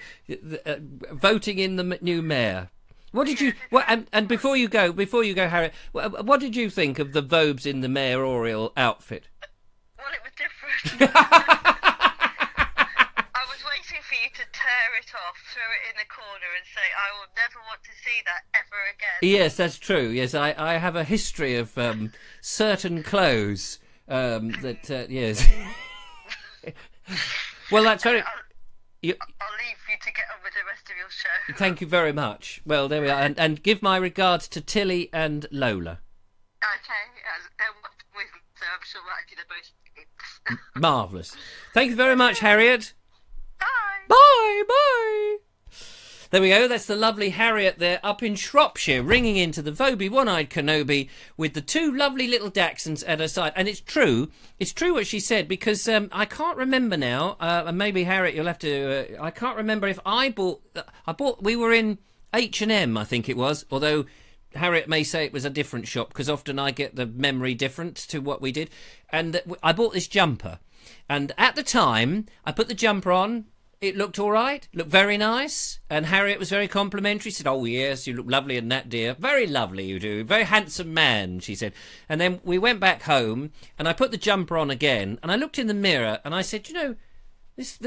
voting in the new mayor. What did you? What, and before you go, Harriet, what did you think of the Vobes in the mayoral outfit? Well, it was different. I was waiting for you to tear it off, throw it in the corner and say, I will never want to see that ever again. Yes, that's true. Yes, I have a history of certain clothes yes. Well, that's very... I'll leave you to get on with the rest of your show. Thank you very much. Well, there we are. And give my regards to Tilly and Lola. Okay, they're with me, so I'm sure actually they're both kids. Marvellous. Thank you very much, Harriet. Bye. Bye, bye. There we go. That's the lovely Harriet there up in Shropshire, ringing into the Vobie One-Eyed Kenobi with the two lovely little Dachshunds at her side. And it's true what she said, because I can't remember now, and maybe Harriet, you'll have to, I can't remember if we were in H&M, I think it was, although Harriet may say it was a different shop, because often I get the memory different to what we did. And I bought this jumper. And at the time, I put the jumper on. It looked all right, looked very nice, and Harriet was very complimentary, said, oh, yes, you look lovely in that, dear. Very lovely, you do. Very handsome man, she said. And then we went back home, and I put the jumper on again, and I looked in the mirror, and I said, you know, this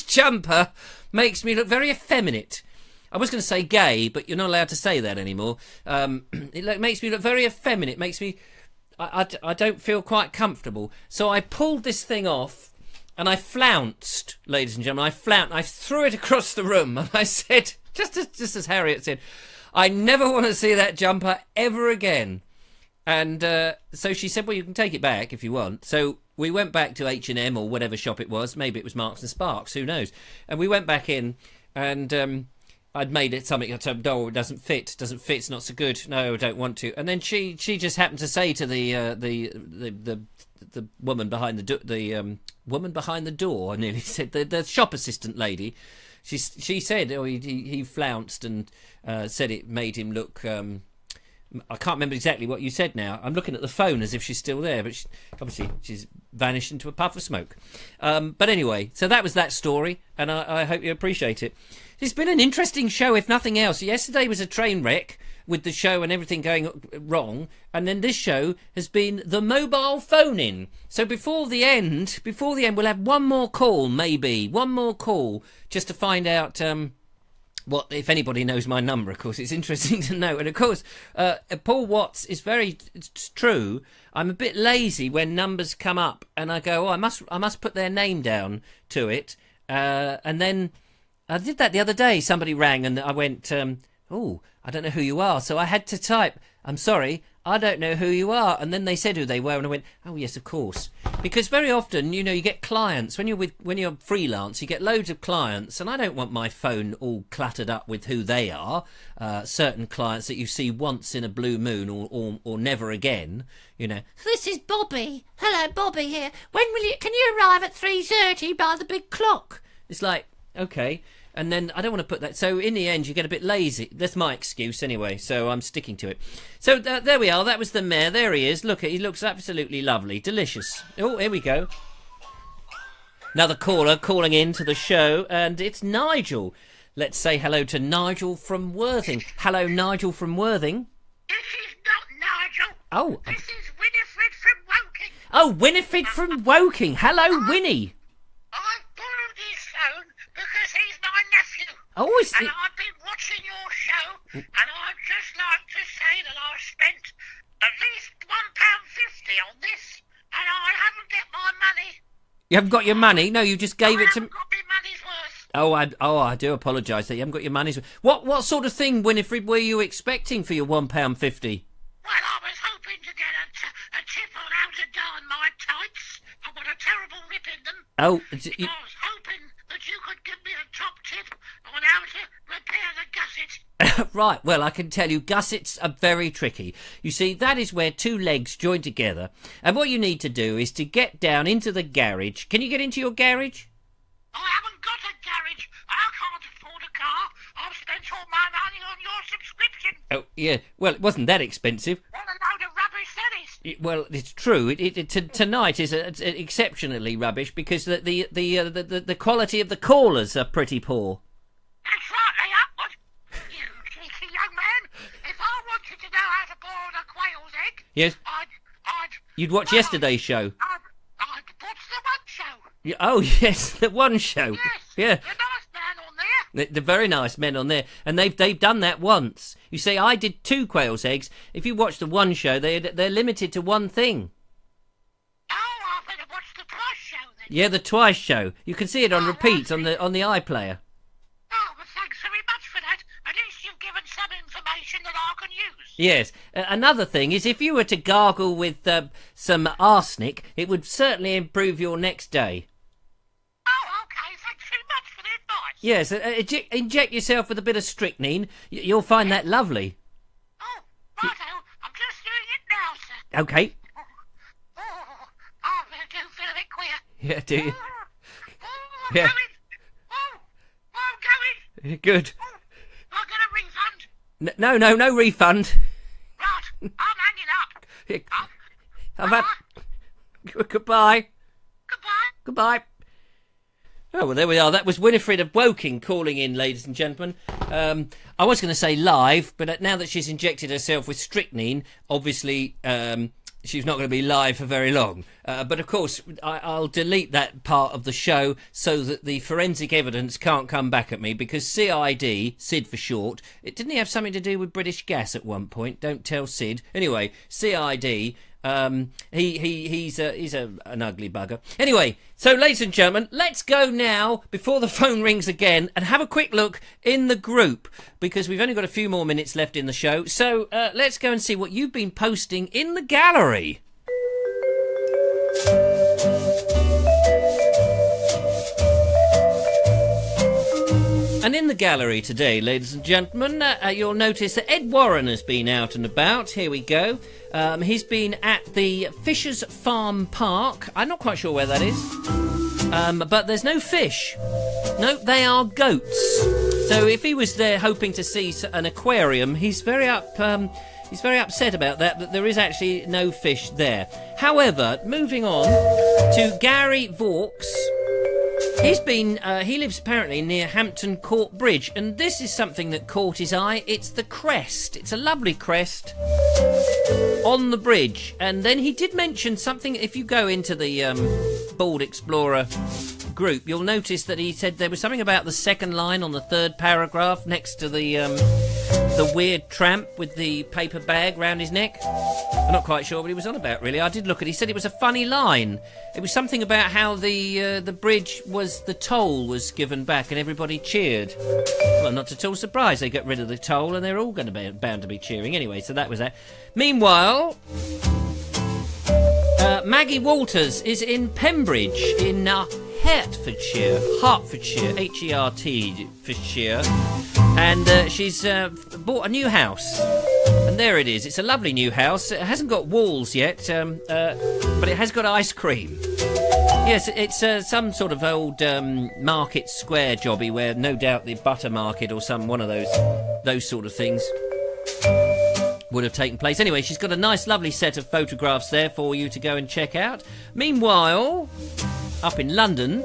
jumper makes me look very effeminate. I was going to say gay, but you're not allowed to say that anymore. It makes me look very effeminate. It makes me... I don't feel quite comfortable. So I pulled this thing off, and I flounced, ladies and gentlemen. I threw it across the room, and I said, just as Harriet said, I never want to see that jumper ever again. And so she said, well, you can take it back if you want. So we went back to H&M or whatever shop it was. Maybe it was Marks and Sparks, who knows. And we went back in, and I'd made it something. I told her, oh, it doesn't fit, it's not so good. No, I don't want to. And then she just happened to say to the woman behind the woman behind the door, I nearly said, the shop assistant lady, she said, oh, he flounced and said it made him look... I can't remember exactly what you said now. I'm looking at the phone as if she's still there, but obviously she's vanished into a puff of smoke. But anyway, so that was that story, and I hope you appreciate it. It's been an interesting show, if nothing else. Yesterday was a train wreck with the show and everything going wrong, and then this show has been the mobile phone-in. So before the end, we'll have one more call, maybe. One more call, just to find out... what, if anybody knows my number, of course, it's interesting to know. And of course, Paul Watts is it's true. I'm a bit lazy when numbers come up and I go, oh, I must put their name down to it. And then I did that the other day. Somebody rang and I went, oh, I don't know who you are. So I had to type, I'm sorry, I don't know who you are. And then they said who they were, and I went, oh, yes, of course. Because very often, you know, you get clients. When you're freelance, you get loads of clients, and I don't want my phone all cluttered up with who they are. Certain clients that you see once in a blue moon or never again, you know. This is Bobby. Hello, Bobby here. Can you arrive at 3:30 by the big clock? It's like, okay. And then I don't want to put that. So in the end, you get a bit lazy. That's my excuse anyway, so I'm sticking to it. So there we are. That was the mayor. There he is. Look, he looks absolutely lovely. Delicious. Oh, here we go. Another caller calling in to the show, and it's Nigel. Let's say hello to Nigel from Worthing. Hello, Nigel from Worthing. This is not Nigel. Oh. This is Winifred from Woking. Oh, Winifred from Woking. Hello, Winnie. I've borrowed his phone because he's my nephew. Oh, is and it? I've been watching your show, and I'd just like to say that I spent at least £1.50 on this, and I haven't got my money. You haven't got your money? No, you just gave I it to... haven't got my money's worth. I do apologise that you haven't got your money's worth. What sort of thing, Winifred, were you expecting for your £1.50? Well, I was hoping to get a tip on how to darn my tights. I've got a terrible rip in them. Oh, I was hoping that you could give me a top tip on how to repair the gusset. right, well, I can tell you, gussets are very tricky. You see, that is where two legs join together, and what you need to do is to get down into the garage. Can you get into your garage? I haven't got a garage. I can't afford a car. I've spent all my money on your subscription. Oh, yeah. Well, it wasn't that expensive. What a load of rubbish that is. Well, it's true. Tonight is exceptionally rubbish because the quality of the callers are pretty poor. That's right, they upward. You cheeky young man. If I wanted to know how to boil a quail's egg, Yes. You'd watch yesterday's show. I'd watch the one show. Oh yes, the one show. Yes. Yeah. The nice man on there. The very nice men on there, and they've done that once. You see, I did 2 quail's eggs. If you watch the one show, they're limited to one thing. Oh, I better watch the twice show then. Yeah, the twice show. You can see it on repeat on the iPlayer. Oh, well, thanks very much for that. At least you've given some information that I can use. Yes. Another thing is, if you were to gargle with some arsenic, it would certainly improve your next day. Oh, okay. Thanks very much for the advice. Yes, inject yourself with a bit of strychnine. You'll find that lovely. Oh, righto. I'm just doing it now, sir. Okay. Oh, I really do feel a bit queer. Yeah, do you? Oh, I'm Yeah. going. Oh, I'm going. Good. Oh, I'll get a refund. No refund. Right, I'm hanging up. I've had... Goodbye. Goodbye. Goodbye. Oh, well, there we are. That was Winifred of Woking calling in, ladies and gentlemen. I was going to say live, but now that she's injected herself with strychnine, obviously she's not going to be live for very long. But, of course, I'll delete that part of the show so that the forensic evidence can't come back at me, because CID, Sid for short, didn't he have something to do with British Gas at one point? Don't tell Sid. Anyway, CID... he's an ugly bugger. Anyway, so ladies and gentlemen, let's go now before the phone rings again and have a quick look in the group, because we've only got a few more minutes left in the show. So let's go and see what you've been posting in the gallery. And in the gallery today, ladies and gentlemen, you'll notice that Ed Warren has been out and about. Here we go. He's been at the Fisher's Farm Park. I'm not quite sure where that is. But there's no fish. No, they are goats. So if he was there hoping to see an aquarium, he's very upset about that there is actually no fish there. However, moving on to Gary Vaux. He lives apparently near Hampton Court Bridge, and this is something that caught his eye. It's the crest. It's a lovely crest on the bridge. And then he did mention something. If you go into the Bald Explorer group, you'll notice that he said there was something about the second line on the third paragraph next to the weird tramp with the paper bag round his neck. I'm not quite sure what he was on about, really. I did look at it. He said it was a funny line. It was something about how the bridge the toll was given back and everybody cheered. Well, not at all surprised they got rid of the toll and they're all going to be bound to be cheering anyway. So that was that. Meanwhile, Maggie Walters is in Pembridge in Hertfordshire, Hertfordshire, and she's bought a new house. And there it is. It's a lovely new house. It hasn't got walls yet, but it has got ice cream. Yes, it's some sort of old market square jobby where no doubt the butter market or one of those sort of things would have taken place. Anyway, she's got a nice, lovely set of photographs there for you to go and check out. Meanwhile, up in London,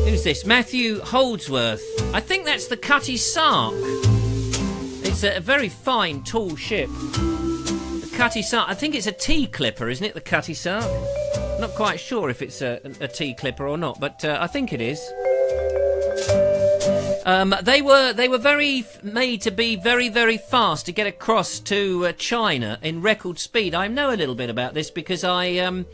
who's this? Matthew Holdsworth. I think that's the Cutty Sark. It's a very fine, tall ship. The Cutty Sark. I think it's a T-clipper, isn't it? The Cutty Sark. Not quite sure if it's a T-clipper or not, but I think it is. They were made to be very, very fast to get across to China in record speed. I know a little bit about this because I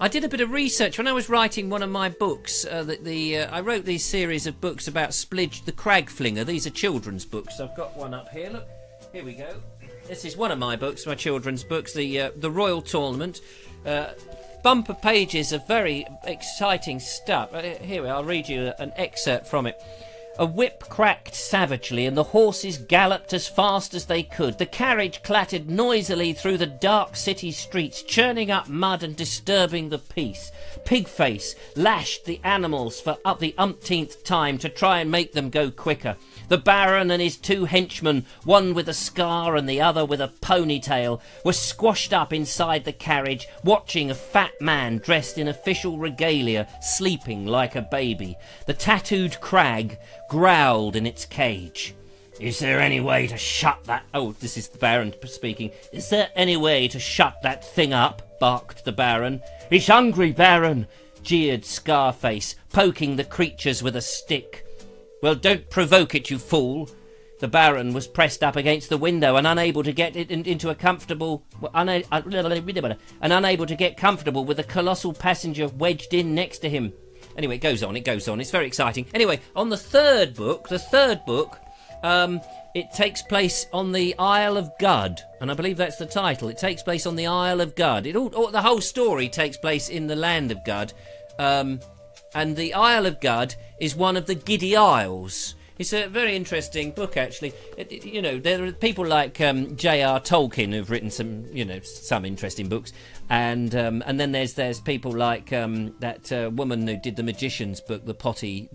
did a bit of research when I was writing one of my books. I wrote these series of books about Splidge the Cragflinger. These are children's books. I've got one up here. Look, here we go. This is one of my books, my children's books, the Royal Tournament. Bumper pages of very exciting stuff. Here, I'll read you an excerpt from it. A whip cracked savagely and the horses galloped as fast as they could. The carriage clattered noisily through the dark city streets, churning up mud and disturbing the peace. Pigface lashed the animals for up the umpteenth time to try and make them go quicker. The Baron and his two henchmen, one with a scar and the other with a ponytail, were squashed up inside the carriage, watching a fat man dressed in official regalia sleeping like a baby. The tattooed crag growled in its cage. "Is there any way to shut that—" Oh, this is the Baron speaking. "Is there any way to shut that thing up?" barked the Baron. "It's hungry, Baron," jeered Scarface, poking the creatures with a stick. "Well, don't provoke it, you fool." The Baron was pressed up against the window and unable to get it into a comfortable... unable to get comfortable with the colossal passenger wedged in next to him. Anyway, it goes on. It's very exciting. Anyway, on the third book, it takes place on the Isle of Gud, and I believe that's the title. It takes place on the Isle of Gud. The whole story takes place in the land of Gud, and the Isle of Gud is one of the Giddy Isles. It's a very interesting book, actually. There are people like J.R. Tolkien who've written some interesting books, and then there's people like that woman who did the Magician's book, the potty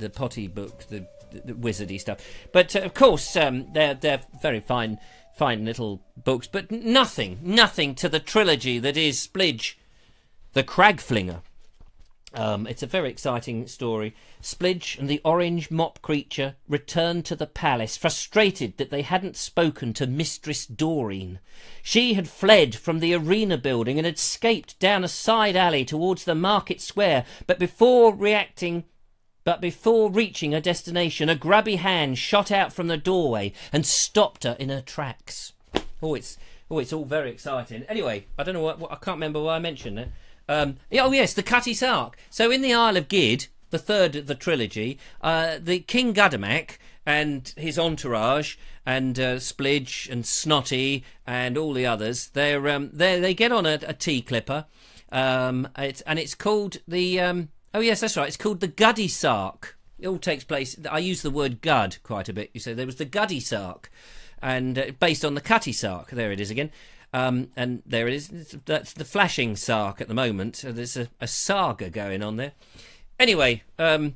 book, the wizardy stuff. But of course, they're very fine little books, but nothing to the trilogy that is Splidge, the Cragflinger. It's a very exciting story. Splidge and the orange mop creature returned to the palace, frustrated that they hadn't spoken to Mistress Doreen. She had fled from the arena building and had escaped down a side alley towards the market square, but before reaching her destination, a grubby hand shot out from the doorway and stopped her in her tracks. It's all very exciting. Anyway, I don't know what I can't remember why I mentioned it. The Cutty Sark. So in the Isle of Gid, the third of the trilogy, the King Gudamak and his entourage and Splidge and Snotty and all the others, they get on a tea clipper, it's called the that's right, it's called the Guddy Sark. It all takes place. I use the word Gud quite a bit. You say there was the Guddy Sark, and based on the Cutty Sark. There it is again. And there it is. That's the flashing Sark at the moment. There's a saga going on there. Anyway, I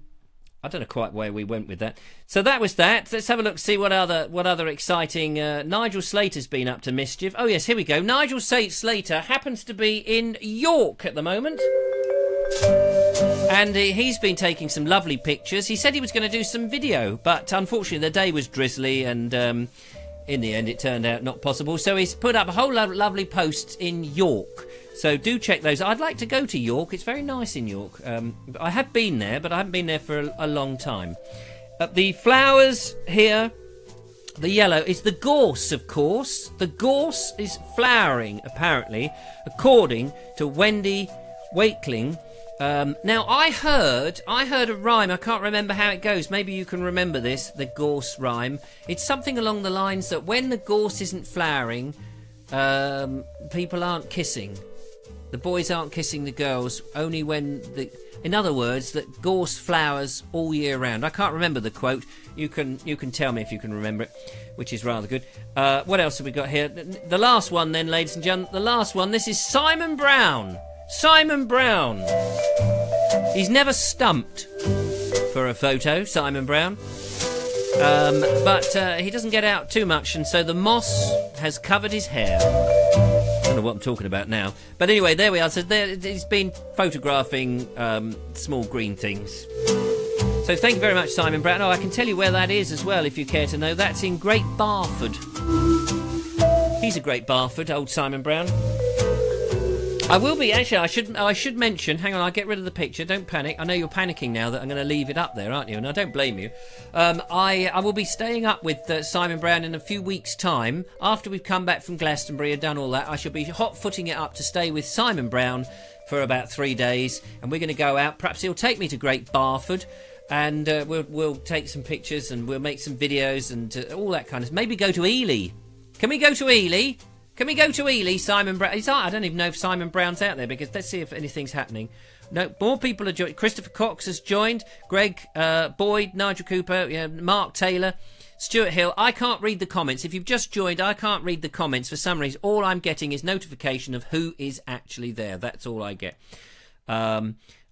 don't know quite where we went with that. So that was that. Let's have a look, see what other exciting... Nigel Slater's been up to mischief. Oh, yes, here we go. Nigel Slater happens to be in York at the moment. And he's been taking some lovely pictures. He said he was going to do some video, but unfortunately the day was drizzly and... in the end, it turned out not possible. So he's put up a whole lot of lovely posts in York. So do check those. I'd like to go to York. It's very nice in York. I have been there, but I haven't been there for a long time. The flowers here, the yellow, is the gorse, of course. The gorse is flowering, apparently, according to Wendy Wakeling. Now, I heard a rhyme. I can't remember how it goes. Maybe you can remember this, the gorse rhyme. It's something along the lines that when the gorse isn't flowering, people aren't kissing. The boys aren't kissing the girls, only when the... In other words, that gorse flowers all year round. I can't remember the quote. You can tell me if you can remember it, which is rather good. What else have we got here? The last one then, ladies and gentlemen. The last one. This is Simon Brown. Simon Brown. He's never stumped for a photo, Simon Brown. But he doesn't get out too much, and so the moss has covered his hair. I don't know what I'm talking about now. But anyway, there we are. So he's been photographing small green things. So thank you very much, Simon Brown. Oh, I can tell you where that is as well, if you care to know. That's in Great Barford. He's a Great Barford, old Simon Brown. I will be, actually, I should mention, hang on, I'll get rid of the picture, don't panic. I know you're panicking now that I'm going to leave it up there, aren't you? And I don't blame you. I will be staying up with Simon Brown in a few weeks' time. After we've come back from Glastonbury and done all that, I shall be hot-footing it up to stay with Simon Brown for about 3 days. And we're going to go out. Perhaps he'll take me to Great Barford. And we'll take some pictures and we'll make some videos and all that kind of... Maybe go to Ely. Can we go to Ely? Can we go to Ely, Simon Brown? I don't even know if Simon Brown's out there, because let's see if anything's happening. No, more people are joining. Christopher Cox has joined. Greg Boyd, Nigel Cooper, Mark Taylor, Stuart Hill. I can't read the comments. If you've just joined, I can't read the comments for some reason. All I'm getting is notification of who is actually there. That's all I get.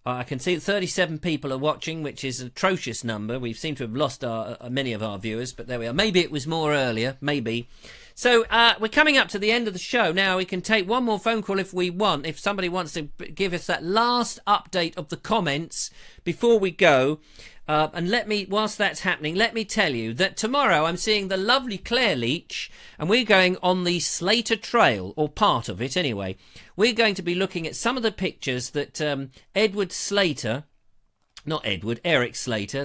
I can see 37 people are watching, which is an atrocious number. We seem to have lost many of our viewers, but there we are. Maybe it was more earlier. Maybe. So we're coming up to the end of the show. Now we can take one more phone call if we want. If somebody wants to give us that last update of the comments before we go. And whilst that's happening, let me tell you that tomorrow I'm seeing the lovely Claire Leach, and we're going on the Slater Trail, or part of it anyway. We're going to be looking at some of the pictures that Eric Slater,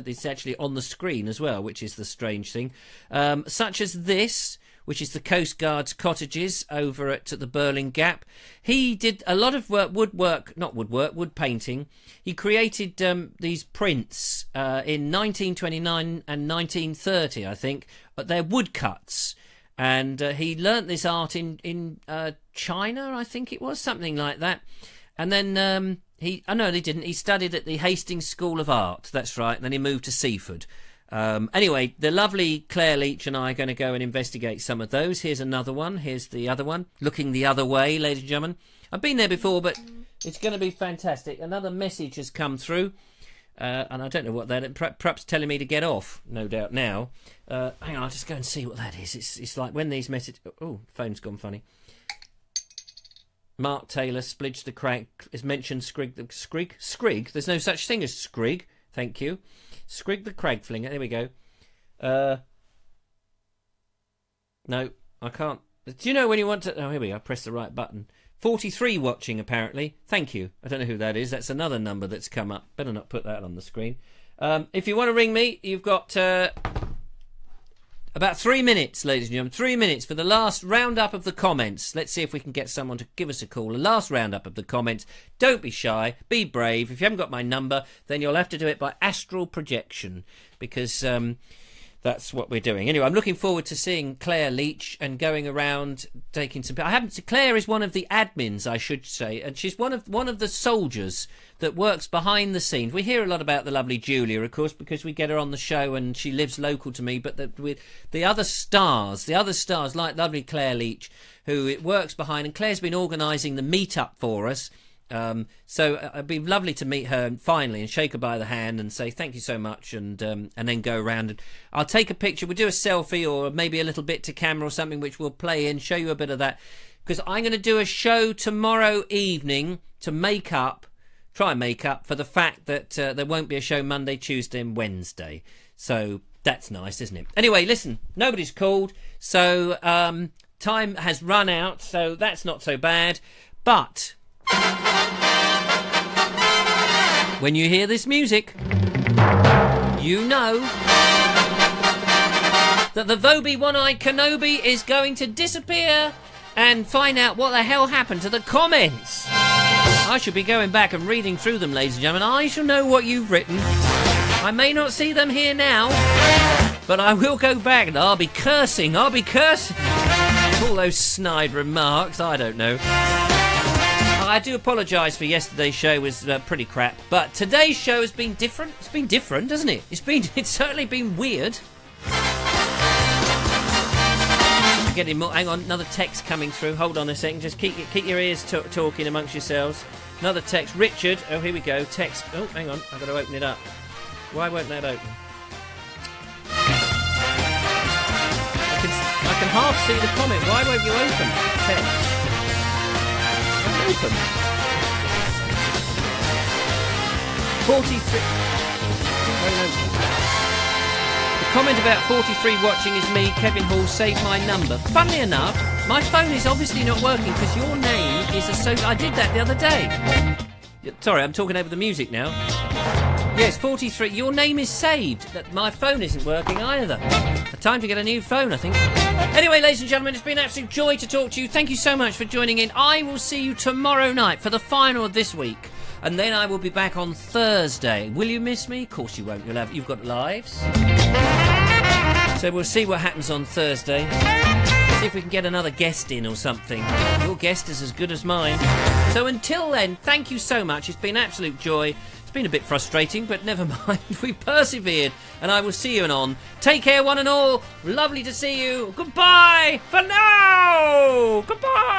it's actually on the screen as well, which is the strange thing, such as this, which is the Coast Guard's cottages over at the Burling Gap. He did a lot of wood painting. He created these prints in 1929 and 1930, I think, but they're woodcuts. And he learnt this art in China, I think it was, something like that. And then he didn't. He studied at the Hastings School of Art, that's right, and then he moved to Seaford. Anyway, the lovely Claire Leach and I are going to go and investigate some of those. Here's another one. Here's the other one. Looking the other way, ladies and gentlemen. I've been there before, but it's going to be fantastic. Another message has come through, and I don't know what that is. Perhaps telling me to get off, no doubt now. Hang on, I'll just go and see what that is. It's like when these messages... Oh, phone's gone funny. Mark Taylor, Splidge the Crank, has mentioned Scrig? There's no such thing as Scrig. Thank you. Scrig the Crag Flinger. There we go. No, I can't. Do you know when you want to... Oh, here we go. I pressed the right button. 43 watching, apparently. Thank you. I don't know who that is. That's another number that's come up. Better not put that on the screen. If you want to ring me, you've got about 3 minutes, ladies and gentlemen. 3 minutes for the last roundup of the comments. Let's see if we can get someone to give us a call. The last roundup of the comments. Don't be shy. Be brave. If you haven't got my number, then you'll have to do it by astral projection, because that's what we're doing. Anyway, I'm looking forward to seeing Claire Leach and going around taking some... Claire is one of the admins, I should say, and she's one of the soldiers that works behind the scenes. We hear a lot about the lovely Julia, of course, because we get her on the show and she lives local to me, but the other stars like lovely Claire Leach, who works behind, and Claire's been organising the meet-up for us. So it'd be lovely to meet her finally and shake her by the hand and say thank you so much, and then go around and I'll take a picture. We'll do a selfie or maybe a little bit to camera or something, which we'll play in, show you a bit of that, because I'm going to do a show tomorrow evening to try and make up for the fact that there won't be a show Monday, Tuesday and Wednesday. So that's nice, isn't it? Anyway, listen, nobody's called, so time has run out, so that's not so bad. But when you hear this music, you know that the Vobie One-Eyed Kenobi is going to disappear and find out what the hell happened to the comments. I should be going back and reading through them, ladies and gentlemen. I shall know what you've written. I may not see them here now, but I will go back and I'll be cursing. All those snide remarks, I don't know. I do apologise for yesterday's show, was pretty crap, but today's show has been different. It's been different, hasn't it? It's certainly been weird. Getting more. Hang on, another text coming through. Hold on a second. Just keep your ears talking amongst yourselves. Another text. Richard. Oh, here we go. Text. Oh, hang on. I've got to open it up. Why won't that open? I can half see the comment. Why won't you open? Text. Open. 43. The comment about 43 watching is me, Kevin Hall, saved my number. Funnily enough, my phone is obviously not working because your name is associated. I did that the other day. Sorry, I'm talking over the music now. Yes, 43. Your name is saved. My phone isn't working either. Time to get a new phone, I think. Anyway, ladies and gentlemen, it's been an absolute joy to talk to you. Thank you so much for joining in. I will see you tomorrow night for the final of this week. And then I will be back on Thursday. Will you miss me? Of course you won't. You've got lives. So we'll see what happens on Thursday. See if we can get another guest in or something. Your guest is as good as mine. So until then, thank you so much. It's been an absolute joy. It's been a bit frustrating, but never mind. We've persevered, and I will see you anon. Take care, one and all. Lovely to see you. Goodbye for now. Goodbye.